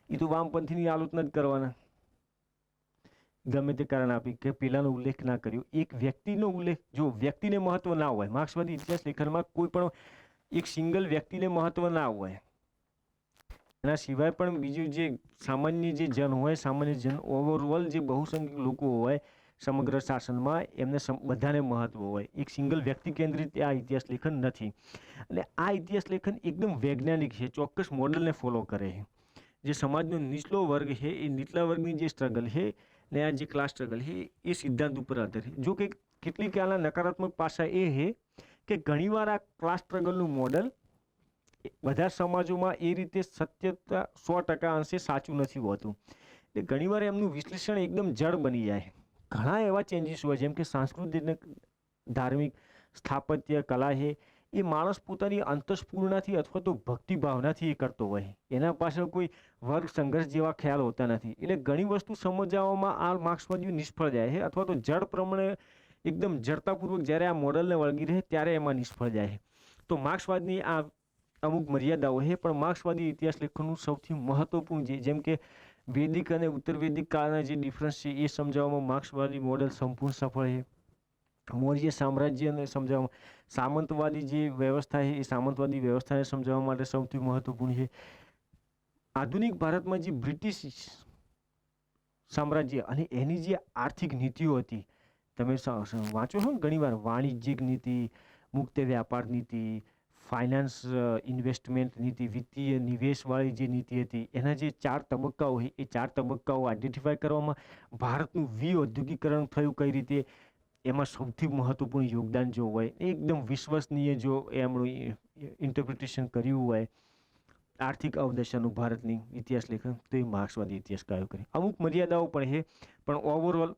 એ તો વામપંથીની આલોચના જ કરવાના, ગમે તે કારણ આપી કે પેલાનો ઉલ્લેખ ના કર્યો. એક વ્યક્તિનો ઉલ્લેખ, જો વ્યક્તિને મહત્વ ના હોય માર્ક્સવાદી ઇતિહાસ લેખનમાં, કોઈ પણ એક સિંગલ વ્યક્તિને મહત્વ ના હોય, એના સિવાય પણ બીજું જે સામાન્ય જે જન હોય, સામાન્ય જન, ઓવરઓલ જે બહુસંખ્યક લોકો હોય સમગ્ર શાસનમાં, એમને બધાને મહત્વ હોય. એક સિંગલ વ્યક્તિ કેન્દ્રિત આ ઇતિહાસ લેખન નથી. એટલે આ ઇતિહાસ લેખન એકદમ વૈજ્ઞાનિક છે, ચોક્કસ મોડલને ફોલો કરે છે. જે સમાજનો નીચલો વર્ગ છે એ નીચલા વર્ગની જે સ્ટ્રગલ છે ને આ જે ક્લાસ સ્ટ્રગલ છે એ સિદ્ધાંત ઉપર આધારિત. જો કે કેટલીક આના નકારાત્મક પાસા એ છે કે ઘણીવાર આ ક્લાસ સ્ટ્રગલનું મોડલ બધા સમાજોમાં એ રીતે સત્યતા 100% અંશે સાચું નથી હોતું. એટલે ઘણીવાર એમનું વિશ્લેષણ એકદમ જડ બની જાય. ઘણા એવા ચેન્જીસ હોય જેમ કે સાંસ્કૃતિક, ધાર્મિક, સ્થાપત્ય, કલા છે એ માણસ પોતાની અંતસ્ફૂર્ણાથી અથવા તો ભક્તિ ભાવનાથી એ કરતો હોય. એના પાછળ કોઈ વર્ગ સંઘર્ષ જેવા ખ્યાલ હોતા નથી. એટલે ઘણી વસ્તુ સમજાવવામાં આ માર્ક્સવાદીઓ નિષ્ફળ જાય છે, અથવા તો જડ પ્રમાણે એકદમ જડતાપૂર્વક જ્યારે આ મોડલને વળગી રહે ત્યારે એમાં નિષ્ફળ જાય છે. તો માર્ક્સવાદની આ અમુક મર્યાદાઓ છે, પણ માર્ક્સવાદી ઇતિહાસ લેખનનું સૌથી મહત્વપૂર્ણ છે, જેમ કે વૈદિક અને ઉત્તર વૈદિક કાળના જે ડિફરન્સ છે એ સમજાવવામાં માર્ક્સવાદી મોડલ સંપૂર્ણ સફળ છે. મૌર્ય સામ્રાજ્યને સમજાવવામાં, સામંતવાદી જે વ્યવસ્થા છે એ સામંતવાદી વ્યવસ્થાને સમજાવવા માટે સૌથી મહત્વપૂર્ણ છે. આધુનિક ભારતમાં જે બ્રિટિશ સામ્રાજ્ય અને એની જે આર્થિક નીતિઓ હતી, તમે વાંચો છો ને ઘણીવાર, વાણિજ્યિક નીતિ, મુક્ત વ્યાપાર નીતિ, ફાઇનાન્સ ઇન્વેસ્ટમેન્ટ નીતિ, વિત્તીય નિવેશવાળી જે નીતિ હતી, એના જે 4 તબક્કાઓ છે એ 4 તબક્કાઓ આઈડેન્ટિફાઈ કરવામાં ભારતનું વિઔદ્યોગિકરણ થયું કઈ રીતે, એમાં સૌથી મહત્વપૂર્ણ યોગદાન જો હોય, એકદમ વિશ્વસનીય જો એમનું ઇન્ટરપ્રિટેશન કર્યું હોય આર્થિક અવદશાનું ભારતની ઇતિહાસ લેખન, તો એ માર્ક્સવાદી ઇતિહાસકારો કરે. અમુક મર્યાદાઓ પણ છે, પણ ઓવરઓલ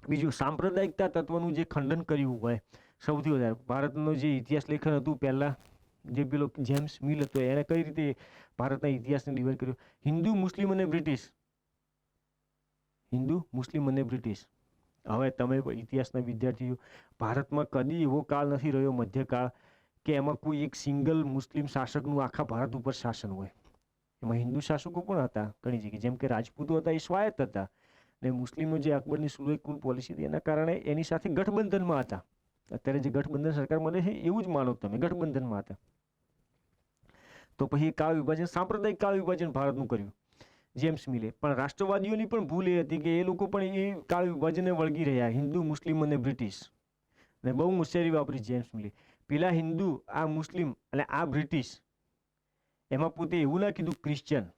બીજું સાંપ્રદાયિકતા તત્વનું જે ખંડન કર્યું હોય સૌથી વધારે. ભારતનું જે ઇતિહાસ લેખન હતું પહેલાં, જે પેલો જેમ્સ મિલ હતો, એણે કઈ રીતે ભારતના ઇતિહાસને ડિવાઈડ કર્યો? હિન્દુ, મુસ્લિમ અને બ્રિટિશ. હિન્દુ, મુસ્લિમ અને બ્રિટિશ. હવે તમે ઇતિહાસના વિદ્યાર્થીઓ, ભારતમાં કદી એવો કાળ નથી રહ્યો મધ્યકાળ કે એમાં કોઈ એક સિંગલ મુસ્લિમ શાસકનું આખા ભારત ઉપર શાસન હોય. એમાં હિન્દુ શાસકો પણ હતા ઘણી જગ્યાએ, જેમ કે રાજપૂતો હતા એ સ્વાયત્ત હતા, ને મુસ્લિમો જે અકબરની સુલેકુલ પોલિસી હતી એના કારણે એની સાથે ગઠબંધનમાં હતા. અત્યારે જે ગઠબંધન સરકાર મળે છે એવું જ માનો તમે, ગઠબંધનમાં હતા. તો પછી કાળ વિભાજન, સાંપ્રદાયિક કાળ વિભાજન ભારતનું કર્યું જેમ્સ મિલે. પણ રાષ્ટ્રવાદીઓની પણ ભૂલ એ હતી કે એ લોકો પણ એ કાળ વિભાજનને વળગી રહ્યા, હિન્દુ, મુસ્લિમ અને બ્રિટિશ. ને બહુ હોશિયારી વાપરી જેમ્સ મિલે. પેલા હિન્દુ, આ મુસ્લિમ અને આ બ્રિટિશ, એમાં પોતે એવું ના કીધું ક્રિશ્ચિયન,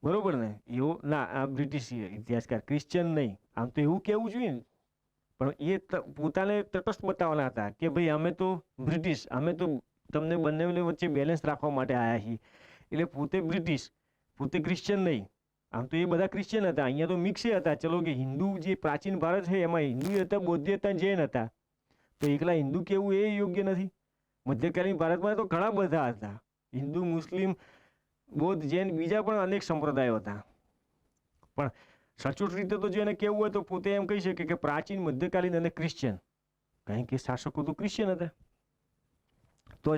બરોબર ને? એવો ના, આ બ્રિટિશ ઇતિહાસકાર, ક્રિશ્ચિયન નહીં. આમ તો એવું કહેવું જોઈએ ને, પણ એ પોતાને તટસ્થ બતાવવાના હતા કે ભાઈ અમે તો બ્રિટિશ, અમે તો તમને બંને વચ્ચે બેલેન્સ રાખવા માટે આવ્યા છીએ. એટલે પોતે બ્રિટિશ, પોતે ક્રિશ્ચિયન નહીં. આમ તો એ બધા ક્રિશ્ચિયન હતા, અહીંયા તો મિક્સ હતા. ચલો કે હિન્દુ જે પ્રાચીન ભારત છે એમાં હિન્દુ હતા, બૌદ્ધ હતા, જૈન હતા. તો એકલા હિન્દુ કહેવું એ યોગ્ય નથી. મધ્યકાલીન ભારતમાં તો ઘણા બધા હતા, હિન્દુ, મુસ્લિમ, બૌદ્ધ, જૈન, બીજા પણ અનેક સંપ્રદાયો હતા. પણ સચોટ રીતે તો જો એને કહેવું હોય તો પોતે એમ કહી શકે કે પ્રાચીન, મધ્યકાલીન અને ક્રિશ્ચિયન, કારણ કે શાસકો તો ક્રિશ્ચિયન હતા. તો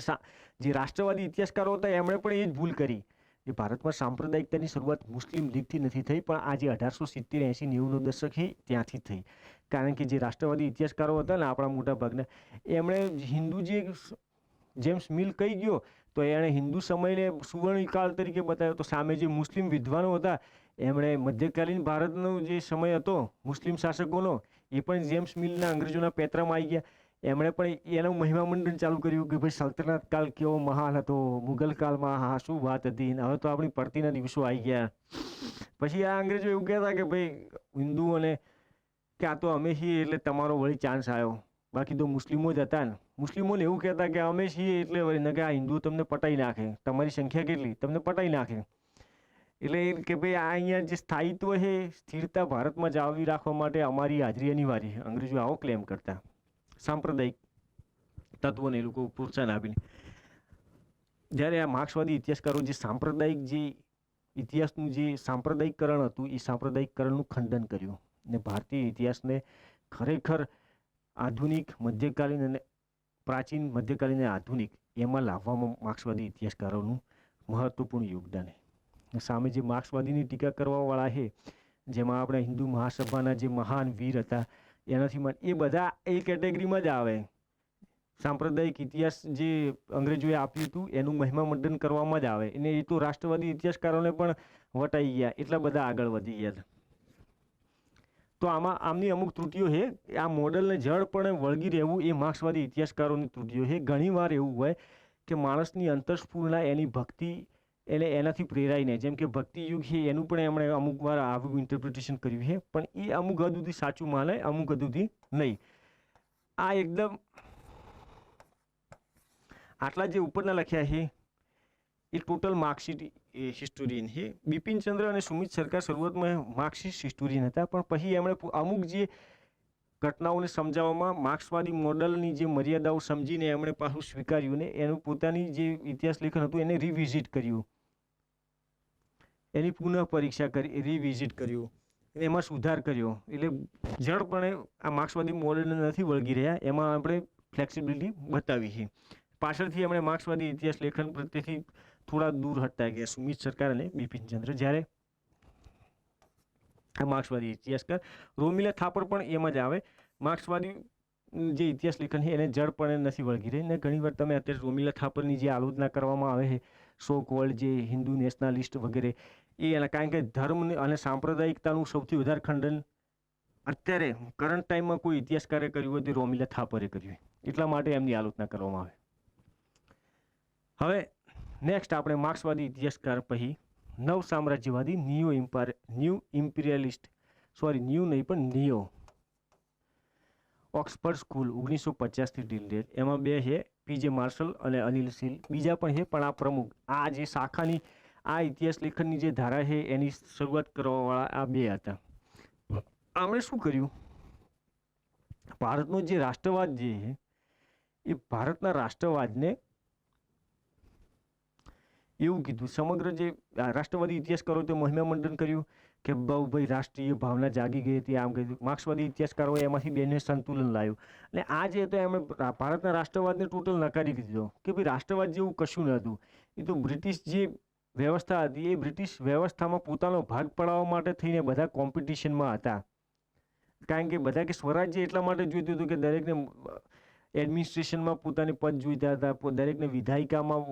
જે રાષ્ટ્રવાદી ઇતિહાસકારો હતા એમણે પણ એ જ ભૂલ કરી કે ભારતમાં સાંપ્રદાયિકતાની શરૂઆત મુસ્લિમ લીગથી નથી થઈ, પણ આ જે 1870, 80, 90નો દશક છે ત્યાંથી થઈ. કારણ કે જે રાષ્ટ્રવાદી ઇતિહાસકારો હતા ને આપણા મોટા ભાગના, એમણે હિન્દુ જે જેમ્સ મિલ કહી ગયો તો એણે હિન્દુ સમયને સુવર્ણકાળ તરીકે બતાવ્યો. તો સામે જે મુસ્લિમ વિદ્વાનો હતા એમણે મધ્યકાલીન ભારતનો જે સમય હતો મુસ્લિમ શાસકોનો, એ પણ જેમ્સ મિલના અંગ્રેજોના પેતરામાં આવી ગયા. એમણે પણ એનું મહિમા મંડન ચાલુ કર્યું કે ભાઈ સલ્તનત કાળ કેવો મહાન હતો, મુગલ કાળમાં હા શું વાત હતી, હવે તો આપણી પડતીના દિવસો આવી ગયા. પછી આ અંગ્રેજો એવું કહેતા કે ભાઈ હિન્દુઓને કે આ તો અમે છીએ એટલે તમારો વળી ચાન્સ આવ્યો, બાકી તો મુસ્લિમો જ હતા ને. મુસ્લિમોને એવું કહેતા કે અમે છીએ એટલે વળી ન કે આ હિન્દુ તમને પટાઈ નાખે, તમારી સંખ્યા કેટલી, તમને પટાઈ નાખે. એટલે કે ભાઈ આ અહીંયા જે સ્થાયિત્વ છે, સ્થિરતા ભારતમાં જાળવી રાખવા માટે અમારી હાજરી અનિવાર્ય છે. અંગ્રેજો આવો ક્લેમ કરતા. સાંપ્રદાયિક તત્વોને એ લોકો પ્રોત્સાહન આપીને. જ્યારે આ માર્ક્સવાદી ઇતિહાસકારો જે સાંપ્રદાયિક જે ઇતિહાસનું જે સાંપ્રદાયિકકરણ હતું એ સાંપ્રદાયિકકરણનું ખંડન કર્યું ને ભારતીય ઇતિહાસને ખરેખર આધુનિક, મધ્યકાલીન અને પ્રાચીન, મધ્યકાલીન અને આધુનિક એમાં લાવવામાં માર્ક્સવાદી ઇતિહાસકારોનું મહત્વપૂર્ણ યોગદાન છે. સામે જે માર્ક્સવાદીની ટીકા કરવાવાળા છે, જેમાં આપણે હિન્દુ મહાસભાના જે મહાન વીર હતા એનાથી એ બધા એ કેટેગરીમાં જ આવે. સાંપ્રદાયિક ઇતિહાસ જે અંગ્રેજોએ આપ્યું હતું એનું મહિમા મંડન કરવામાં જ આવે. અને એ તો રાષ્ટ્રવાદી ઇતિહાસકારોને પણ વટાઈ ગયા, એટલા બધા આગળ વધી ગયા. તો આમની અમુક ત્રુટિઓ છે. આ મોડલને જડપણે વળગી રહેવું એ માર્ક્સવાદી ઇતિહાસકારોની ત્રુટિઓ છે. ઘણીવાર એવું હોય કે માણસની અંતરસ્ફૂર્ણા, એની ભક્તિ, એને એનાથી પ્રેરાઈને, જેમ કે ભક્તિ યુગ છે એનું પણ એમણે અમુક વાર આવું ઇન્ટરપ્રિટેશન કર્યું છે, પણ એ અમુક હદ સુધી સાચું માને, અમુક હદ સુધી નહીં. આ એકદમ આટલા જે ઉપરના લખ્યા છે એ ટોટલ માર્ક્સિસ્ટ હિસ્ટોરિયન છે. બિપિનચંદ્ર અને સુમિત સરકાર શરૂઆતમાં માર્ક્સિસ્ટ હિસ્ટોરિયન હતા, પણ પછી એમણે અમુક જે ઘટનાઓને સમજાવવામાં માર્ક્સવાદી મોડલની જે મર્યાદાઓ સમજીને એમણે પાછું સ્વીકાર્યું ને એનું પોતાની જે ઇતિહાસ લેખન હતું એને રિવિઝિટ કર્યું, એની પુનઃ પરીક્ષા કરી, રિવિઝિટ કર્યું, એમાં સુધાર કર્યો. એટલે જડપણે આ માર્ક્સવાદી મોડલને નથી વળગી રહ્યા, એમાં આપણે ફ્લેક્સિબિલિટી બતાવી છે. પાછળથી એમણે માર્ક્સવાદી ઇતિહાસ લેખન પ્રત્યેથી થોડા દૂર હટતા ગયા સુમિત સરકાર અને બિપિનચંદ્ર. જ્યારે આ માર્ક્સવાદી ઇતિહાસકાર રોમિલા થાપર પણ એમાં જ આવે. માર્ક્સવાદી જે ઇતિહાસ લેખન છે એને જડપણે નથી વળગી રહી. ને ઘણીવાર તમે અત્યારે રોમિલા થાપરની જે આલોચના કરવામાં આવે છે, સો કોલ્ડ જે હિન્દુ નેશનાલિસ્ટ વગેરે, એ એના કારણ કે ધર્મ અને સાંપ્રદાયિકતાનું સૌથી વધારે ખંડન અત્યારે કરંટ ટાઈમમાં કોઈ ઇતિહાસકારે કર્યું હોય તે રોમિલા થાપરે કર્યું, એટલા માટે એમની આલોચના કરવામાં આવે. હવે નેક્સ્ટ આપણે માર્ક્સવાદી ઇતિહાસકાર પછી નવ સામ્રાજ્યવાદી ન્યૂ ઇમ્પિરિયલિસ્ટ, ન્યૂ નહીં પણ નિયો, ઓક્સફર્ડ સ્કૂલ 1950થી ડિલ્ડેડ. એમાં બે છે, પીજે માર્શલ અને અનિલ સીલ. બીજા પણ છે પણ આ પ્રમુખ, આ જે શાખાની આ ઇતિહાસ લેખનની જે ધારા છે એની શરૂઆત કરવાવાળા આ બે હતા. આમણે શું કર્યું, ભારતનો જે રાષ્ટ્રવાદ જે છે એ ભારતના રાષ્ટ્રવાદને એવું કીધું, સમગ્ર જે રાષ્ટ્રવાદી ઇતિહાસકારો તે મહિમા મંડન કર્યું કે બહુ ભાઈ રાષ્ટ્રીય ભાવના જાગી ગઈ હતી, આમ કીધું. માર્ક્સવાદી ઇતિહાસકારોએ એમાંથી બેને સંતુલન લાવ્યું. અને આ જે હતો એમણે ભારતના રાષ્ટ્રવાદને ટોટલ નકારી દીધો કે ભાઈ રાષ્ટ્રવાદ જેવું કશું ન હતું. એ તો બ્રિટિશ જે વ્યવસ્થા હતી એ બ્રિટિશ વ્યવસ્થામાં પોતાનો ભાગ પડાવવા માટે થઈને બધા કોમ્પિટિશનમાં હતા. કારણ કે બધા કે સ્વરાજ્ય એટલા માટે જોઈતું હતું કે દરેકને એડમિનિસ્ટ્રેશનમાં પોતાની પદ જોઈતા હતા, દરેકને વિધાયિકામાં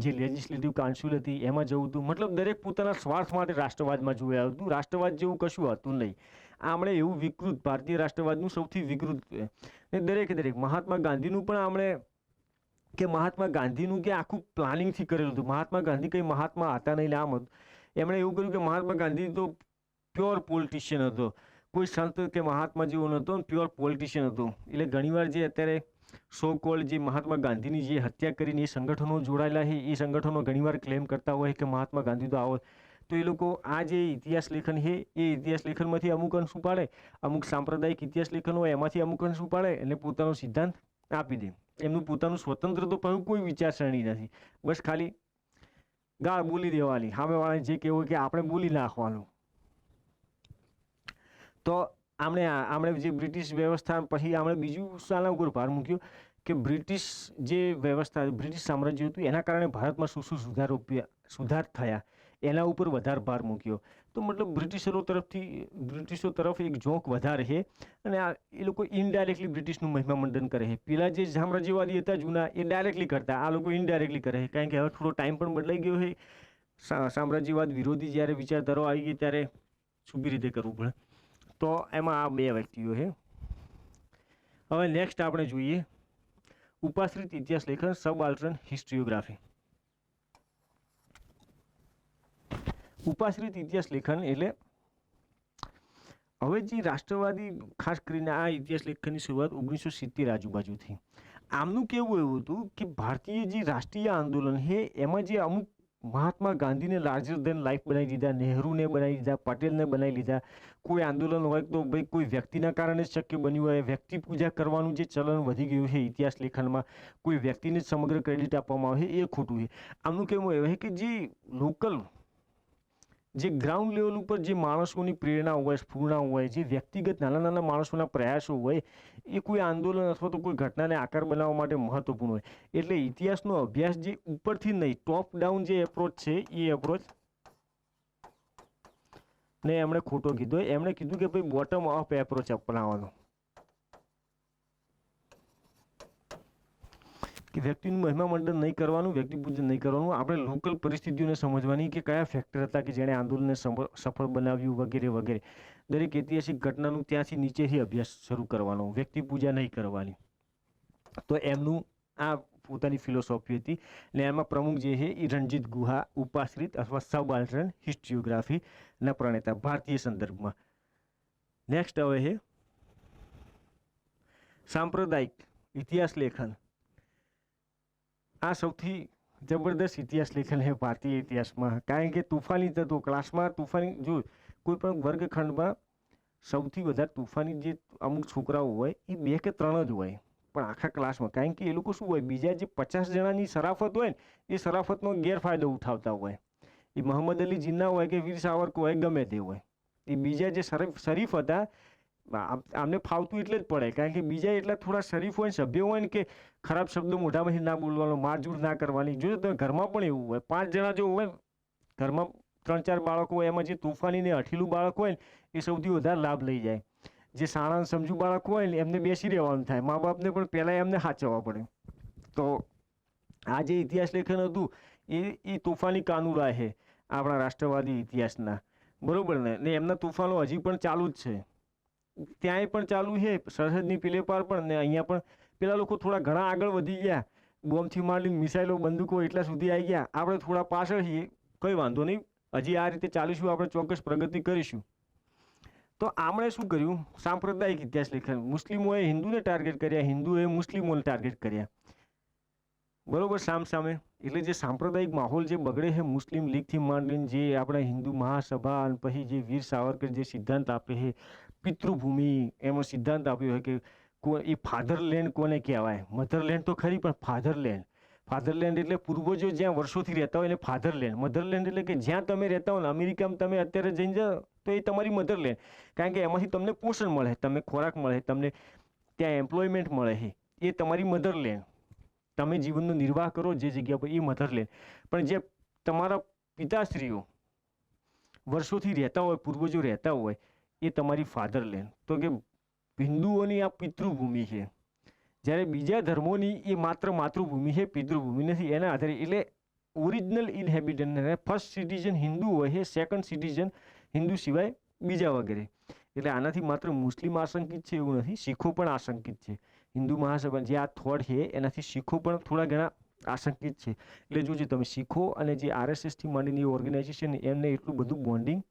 જે લેજિસ્લેટિવ કાઉન્સિલ હતી એમાં જવું હતું. મતલબ દરેક પોતાના સ્વાર્થ માટે રાષ્ટ્રવાદમાં જોયા હતું. રાષ્ટ્રવાદ જેવું કશું હતું નહીં. આમણે એવું વિકૃત, ભારતીય રાષ્ટ્રવાદનું સૌથી વિકૃત ને દરેક મહાત્મા ગાંધીનું પણ આમણે કે મહાત્મા ગાંધીનું કે આખું પ્લાનિંગથી કરેલું હતું. મહાત્મા ગાંધી કંઈ મહાત્મા હતા નહીં, આમ હતું. એમણે એવું કર્યું કે મહાત્મા ગાંધી તો પ્યોર પોલિટિશિયન હતો, કોઈ સંત કે મહાત્મા જેવો નહોતો, પ્યોર પોલિટિશિયન હતો. એટલે ઘણીવાર જે અત્યારે સો કોલ્ડ જે મહાત્મા ગાંધીની જે હત્યા કરીને એ સંગઠનો જોડાયેલા છે, એ સંગઠનો ઘણીવાર ક્લેમ કરતા હોય કે મહાત્મા ગાંધી તો આવો. તો એ લોકો આ જે ઇતિહાસ લેખન છે એ ઇતિહાસ લેખનમાંથી અમુક અંશ ઉપાડે, અમુક સાંપ્રદાયિક ઇતિહાસ લેખન હોય એમાંથી અમુક અંશ ઉપાડે અને પોતાનો સિદ્ધાંત આપી દે. એમનું પોતાનું સ્વતંત્ર તો કોઈ વિચારસરણી નથી, બસ ખાલી ગાળ બોલી દેવાની, સામેવાળાને જે કહેવું કે આપણે બોલી નાખવાનું. તો આમણે જે બ્રિટિશ વ્યવસ્થા પછી આપણે બીજું શાના ઉપર ભાર મૂક્યો કે બ્રિટિશ જે વ્યવસ્થા, બ્રિટિશ સામ્રાજ્ય હતું એના કારણે ભારતમાં શું શું સુધાર થયા એના ઉપર વધારે ભાર મૂક્યો. તો મતલબ બ્રિટિશો તરફ એક ઝોંક વધારે છે અને એ લોકો ઇનડાયરેક્ટલી બ્રિટિશનું મહિમા મંડન કરે છે. પેલા જે સામ્રાજ્યવાદી હતા જૂના એ ડાયરેક્ટલી કરતા, આ લોકો ઇનડાયરેક્ટલી કરે છે, કારણ કે હવે થોડો ટાઈમ પણ બદલાઈ ગયો છે. સામ્રાજ્યવાદ વિરોધી જ્યારે વિચારધારાઓ આવી ગઈ ત્યારે શું રીતે કરવું પડે. તો એમાં આ બે વ્યક્તિઓ છે. હવે નેક્સ્ટ આપણે જોઈએ ઉપાશ્રિત ઇતિહાસ લેખન, સબઆલ્ટર્ન હિસ્ટ્રીયોગ્રાફી. ઉપાશ્રિત ઇતિહાસ લેખન એટલે હવે જે રાષ્ટ્રવાદી, ખાસ કરીને આ ઇતિહાસ લેખનની શરૂઆત 1970 આજુબાજુથી. આમનું કેવું એવું હતું કે ભારતીય જે રાષ્ટ્રીય આંદોલન છે એમાં જે અમુક મહાત્મા ગાંધીને લાર્જર દેન લાઈફ બનાવી દીધા, નહેરુને બનાવી દીધા, પટેલને બનાવી લીધા. કોઈ આંદોલન હોય તો ભાઈ કોઈ વ્યક્તિના કારણે જ શક્ય બન્યું હોય, વ્યક્તિ પૂજા કરવાનું જે ચલણ વધી ગયું છે ઇતિહાસ લેખનમાં, કોઈ વ્યક્તિને જ સમગ્ર ક્રેડિટ આપવામાં આવે છે, એ ખોટું છે. આમનું કેવું એવું છે કે જે લોકલ, જે ગ્રાઉન્ડ લેવલ ઉપર જે માણસોની પ્રેરણા હોય, સ્ફૂર્ણા હોય, જે વ્યક્તિગત નાના નાના માણસોના પ્રયાસો હોય, એ કોઈ આંદોલન અથવા તો કોઈ ઘટનાને આકાર બનાવવા માટે મહત્વપૂર્ણ હોય. એટલે ઇતિહાસનો અભ્યાસ જે ઉપરથી નહીં, ટોપ ડાઉન જે એપ્રોચ છે એ એપ્રોચ ને એમણે ખોટો કીધો. એમણે કીધું કે ભાઈ બોટમ અપ એપ્રોચ અપનાવવાનો, કે વ્યક્તિનું મહિમા મંડન નહીં કરવાનું, વ્યક્તિ પૂજન નહીં કરવાનું. આપણે લોકલ પરિસ્થિતિઓને સમજવાની કે કયા ફેક્ટર હતા કે જેણે આંદોલનને સફળ બનાવ્યું વગેરે વગેરે. દરેક ઐતિહાસિક ઘટનાનું ત્યાંથી નીચેથી અભ્યાસ શરૂ કરવાનો, વ્યક્તિ પૂજા નહીં કરવાની. તો એમનું આ પોતાની ફિલોસોફી હતી. અને એમાં પ્રમુખ જે છે એ રણજીત ગુહા ઉપાશ્રિત અથવા સબઆલ્ટર્ન હિસ્ટ્રીયોગ્રાફીના પ્રણેતા ભારતીય સંદર્ભમાં. નેક્સ્ટ હવે છે સાંપ્રદાયિક ઇતિહાસ લેખન. આ સૌથી જબરદસ્ત ઇતિહાસ લેખન છે ભારતીય ઇતિહાસમાં, કારણ કે તોફાની તત્વો ક્લાસમાં તોફાની, જો કોઈ પણ વર્ગખંડમાં સૌથી વધારે તોફાની જે અમુક છોકરાઓ હોય એ 2 કે 3 જ હોય, પણ આખા ક્લાસમાં. કારણ કે એ લોકો શું હોય, બીજા જે 50 જણાની શરાફત હોય ને એ શરાફતનો ગેરફાયદો ઉઠાવતા હોય. એ મોહમ્મદ અલી જીન્ના હોય કે વીર સાવરકર હોય, ગમે તે હોય, એ બીજા જે શરીફ હતા આમને ફાવતું એટલે જ પડે, કારણ કે બીજા એટલા થોડા શરીફ હોય, સભ્ય હોય ને કે ખરાબ શબ્દો મોઢામાંથી ના બોલવાનો, મારઝૂડ ના કરવાની. જો તમે ઘરમાં પણ એવું હોય, 5 જણા જો હોય ઘરમાં, 3-4 બાળકો હોય, એમાં જે તોફાની ને હઠીલું બાળક હોય ને એ સૌથી વધારે લાભ લઈ જાય. જે શાળા સમજુ બાળક હોય ને એમને બેસી રહેવાનું થાય, મા બાપને પણ પહેલાં એમને સાચવવા પડે. તો આ જે ઇતિહાસ લેખન હતું એ તોફાની કાનુડા છે આપણા રાષ્ટ્રવાદી ઇતિહાસના, બરોબર ને એમના તોફાનો હજી પણ ચાલુ જ છે, ત્યાંય પણ ચાલુ છે, સરહદની પેલે પાર પણ, ને અહીંયા પણ. પેલા લોકો થોડા ઘણા આગળ વધી ગયા, બોમ્બથી માંડીને મિસાઇલો, બંદૂકો એટલા સુધી આવી ગયા. આપણે થોડા પાછળ છીએ, કંઈ વાંધો નહીં, હજી આ રીતે ચાલીશું, આપણે ચોક્કસ પ્રગતિ કરીશું. તો આમણે શું કર્યું, સાંપ્રદાયિક ઇતિહાસ લેખન. મુસ્લિમોએ હિન્દુને ટાર્ગેટ કર્યા, હિન્દુએ મુસ્લિમોને ટાર્ગેટ કર્યા, બરોબર, સામે. એટલે જે સાંપ્રદાયિક માહોલ જે બગડે છે, મુસ્લિમ લીગથી માંડીને જે આપણે હિન્દુ મહાસભા અને પછી જે વીર સાવરકર જે સિદ્ધાંત આપે છે પિતૃભૂમિ, એમાં સિદ્ધાંત આપ્યો હોય કે એ ફાધરલેન્ડ કોને કહેવાય. મધરલેન્ડ તો ખરી, પણ ફાધરલેન્ડ એટલે પૂર્વજો જ્યાં વર્ષોથી રહેતા હોય એને ફાધરલેન્ડ. મધરલેન્ડ એટલે કે જ્યાં તમે રહેતા હો ને, અમેરિકામાં તમે અત્યારે જઈને જાઓ તો એ તમારી મધરલેન્ડ, કારણ કે એમાંથી તમને પોષણ મળે, તમને ખોરાક મળે, તમને ત્યાં એમ્પ્લોયમેન્ટ મળે છે, એ તમારી મધરલેન્ડ. તમે જીવનનો નિર્વાહ કરો જે જગ્યા પર, એ મધરલેન્ડ. પણ જે તમારા પિતાશ્રીઓ વર્ષોથી રહેતા હોય, પૂર્વજો રહેતા હોય, એ તમારી ફાધરલેન્ડ. તો કે હિન્દુઓની આ પિતૃભૂમિ છે, જ્યારે બીજા ધર્મોની એ માત્ર માતૃભૂમિ છે, પિતૃભૂમિ નથી. એના આધારે એટલે ઓરિજિનલ ઇનહેબિટન્ટ, ફર્સ્ટ સિટીઝન હિન્દુ હોય છે, સેકન્ડ સિટીઝન હિન્દુ સિવાય બીજા વગેરે. એટલે આનાથી માત્ર મુસ્લિમ આશંકિત છે એવું નથી, શીખો પણ આશંકિત છે. હિન્દુ મહાસભા જે આ થોટ છે એનાથી શીખો પણ થોડા ઘણા આશંકિત છે. એટલે જોજો તમે શીખો અને જે આરએસએસથી માંડીની ઓર્ગેનાઇઝેશન એમને એટલું બધું બોન્ડિંગ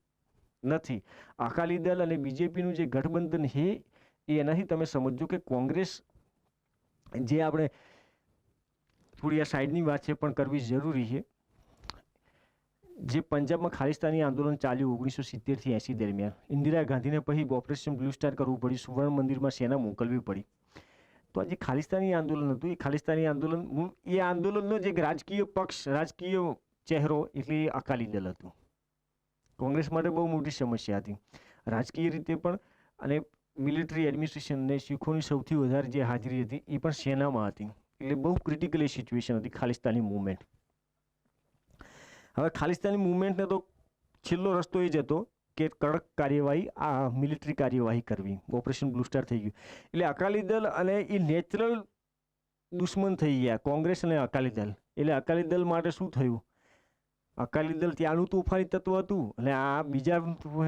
નથી. અકાલી દળ અને બીજેપીનું જે ગઠબંધન છે એનાથી તમે સમજો કે કોંગ્રેસ જે આપણે થોડી આ સાઈડની વાત છે પણ કરવી જરૂરી છે. જે પંજાબમાં ખાલિસ્તાની આંદોલન ચાલ્યું 1970થી 80 દરમિયાન, ઇન્દિરા ગાંધીને પછી ઓપરેશન બ્લુ સ્ટાર કરવું પડ્યું, સુવર્ણ મંદિરમાં સેના મોકલવી પડી. તો આ જે ખાલિસ્તાની આંદોલન હતું એ ખાલિસ્તાની આંદોલન, એ આંદોલનનો જે રાજકીય પક્ષ, રાજકીય ચહેરો એટલે અકાલી દળ હતું. કોંગ્રેસ માટે બહુ મોટી સમસ્યા હતી રાજકીય રીતે પણ, અને મિલિટરી એડમિનિસ્ટ્રેશનને શીખોની સૌથી વધારે જે હાજરી હતી એ પણ સેનામાં હતી. એટલે બહુ ક્રિટિકલ એ સિચ્યુએશન હતી ખાલિસ્તાની મૂવમેન્ટ. હવે ખાલિસ્તાની મૂવમેન્ટને તો છેલ્લો રસ્તો એ જ હતો કે કડક કાર્યવાહી, આ મિલિટરી કાર્યવાહી કરવી. ઓપરેશન બ્લુ સ્ટાર થઈ ગયું એટલે અકાલી દળ અને એ નેચરલ દુશ્મન થઈ ગયા, કોંગ્રેસ અને અકાલી દળ. એટલે અકાલી દળ માટે શું થયું, અકાલી દળ ત્યાંનું તોફાની તત્વ હતું અને આ બીજા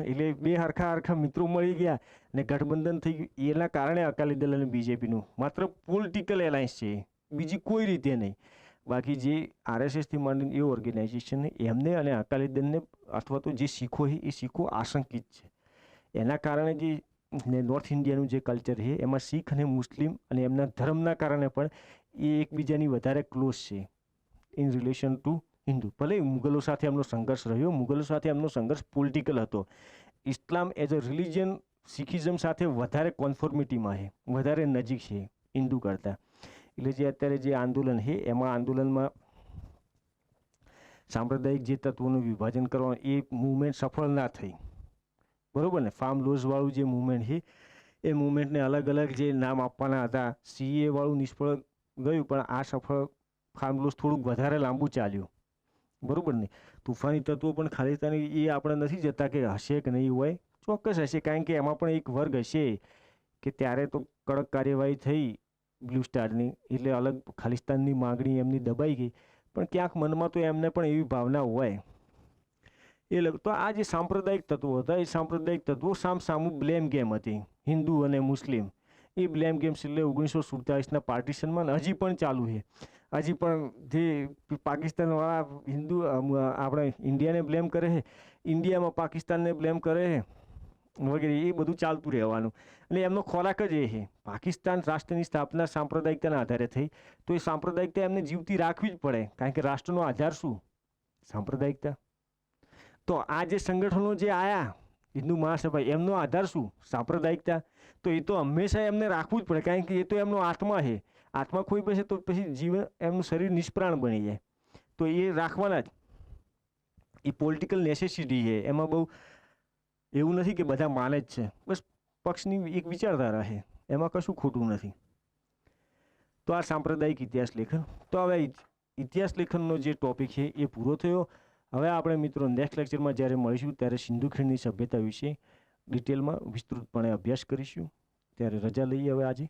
એટલે બે હરખા મિત્રો મળી ગયા અને ગઠબંધન થઈ ગયું. એના કારણે અકાલી દળ અને બીજેપીનું માત્ર પોલિટિકલ એલાયન્સ છે, બીજી કોઈ રીતે નહીં. બાકી જે આરએસએસથી માંડીને એ ઓર્ગેનાઇઝેશન એમને અને અકાલી દળને અથવા તો જે શીખો છે એ શીખો આશંકિત છે. એના કારણે જે નોર્થ ઇન્ડિયાનું જે કલ્ચર છે એમાં શીખ અને મુસ્લિમ અને એમના ધર્મના કારણે પણ એ એકબીજાની વધારે ક્લોઝ છે ઇન રિલેશન ટુ હિન્દુ. ભલે મુગલો સાથે એમનો સંઘર્ષ રહ્યો, મુગલો સાથે એમનો સંઘર્ષ પોલિટિકલ હતો. ઇસ્લામ એઝ અ રિલિજન શીખિઝમ સાથે વધારે કોન્ફોર્મિટીમાં છે, વધારે નજીક છે હિન્દુ કરતાં. એટલે જે અત્યારે જે આંદોલન છે એમાં આંદોલનમાં સાંપ્રદાયિક જે તત્વોનું વિભાજન કરવાનું એ મૂવમેન્ટ સફળ ના થઈ. બરાબર ને? ફાર્મ લોઝવાળું જે મૂવમેન્ટ છે એ મૂવમેન્ટને અલગ અલગ જે નામ આપવાના હતા, સીએ વાળું નિષ્ફળ ગયું, પણ આ સફળ ફાર્મ લોઝ થોડુંક વધારે લાંબુ ચાલ્યું. બરાબર ને? તુફાની તત્વો પણ ખાલિસ્તાની એ આપણે નથી જતા કે હશે કે નહીં હોય, ચોક્કસ હશે, કારણ કે એમાં પણ એક વર્ગ હશે કે ત્યારે તો કડક કાર્યવાહી થઈ બ્લુ સ્ટારની એટલે અલગ ખાલિસ્તાનની માગણી એમની દબાઈ ગઈ, પણ ક્યાંક મનમાં તો એમને પણ એવી ભાવના હોય. તો આ જે સાંપ્રદાયિક તત્વો હતા એ સાંપ્રદાયિક તત્વો સામસામું બ્લેમ ગેમ હતી, હિન્દુ અને મુસ્લિમ. એ બ્લેમ ગેમ છેલ્લે 1947ના પાર્ટીશનમાં હજી પણ ચાલુ છે. હજી પણ જે પાકિસ્તાનવાળા હિન્દુ આપણે ઇન્ડિયાને બ્લેમ કરે છે, ઇન્ડિયામાં પાકિસ્તાનને બ્લેમ કરે છે વગેરે, એ બધું ચાલતું રહેવાનું. અને એમનો ખોરાક જ એ છે. પાકિસ્તાન રાષ્ટ્રની સ્થાપના સાંપ્રદાયિકતાના આધારે થઈ, તો એ સાંપ્રદાયિકતા એમને જીવતી રાખવી જ પડે, કારણ કે રાષ્ટ્રનો આધાર શું? સાંપ્રદાયિકતા. તો આ જે સંગઠનો જે આવ્યા હિન્દુ મહાસભા, એમનો આધાર શું? સાંપ્રદાયિકતા. તો એ તો હંમેશા એમને રાખવું જ પડે, કારણ કે એ તો એમનો આત્મા છે. આત્મા ખોઈ પછી તો પછી જીવન, એમનું શરીર નિષ્પ્રાણ બની જાય. તો એ રાખવાના જ. એ પોલિટિકલ નેસેસિટી છે. એમાં બહુ એવું નથી કે બધા માને જ છે, બસ પક્ષની એક વિચારધારા છે, એમાં કશું ખોટું નથી. તો આ સાંપ્રદાયિક ઇતિહાસ લેખન. તો હવે ઇતિહાસ લેખનનો જે ટોપિક છે એ પૂરો થયો. હવે આપણે મિત્રો નેક્સ્ટ લેક્ચરમાં જ્યારે મળીશું ત્યારે સિંધુ ખીણની સભ્યતા વિશે ડિટેલમાં વિસ્તૃતપણે અભ્યાસ કરીશું. ત્યારે રજા લઈએ હવે આજે.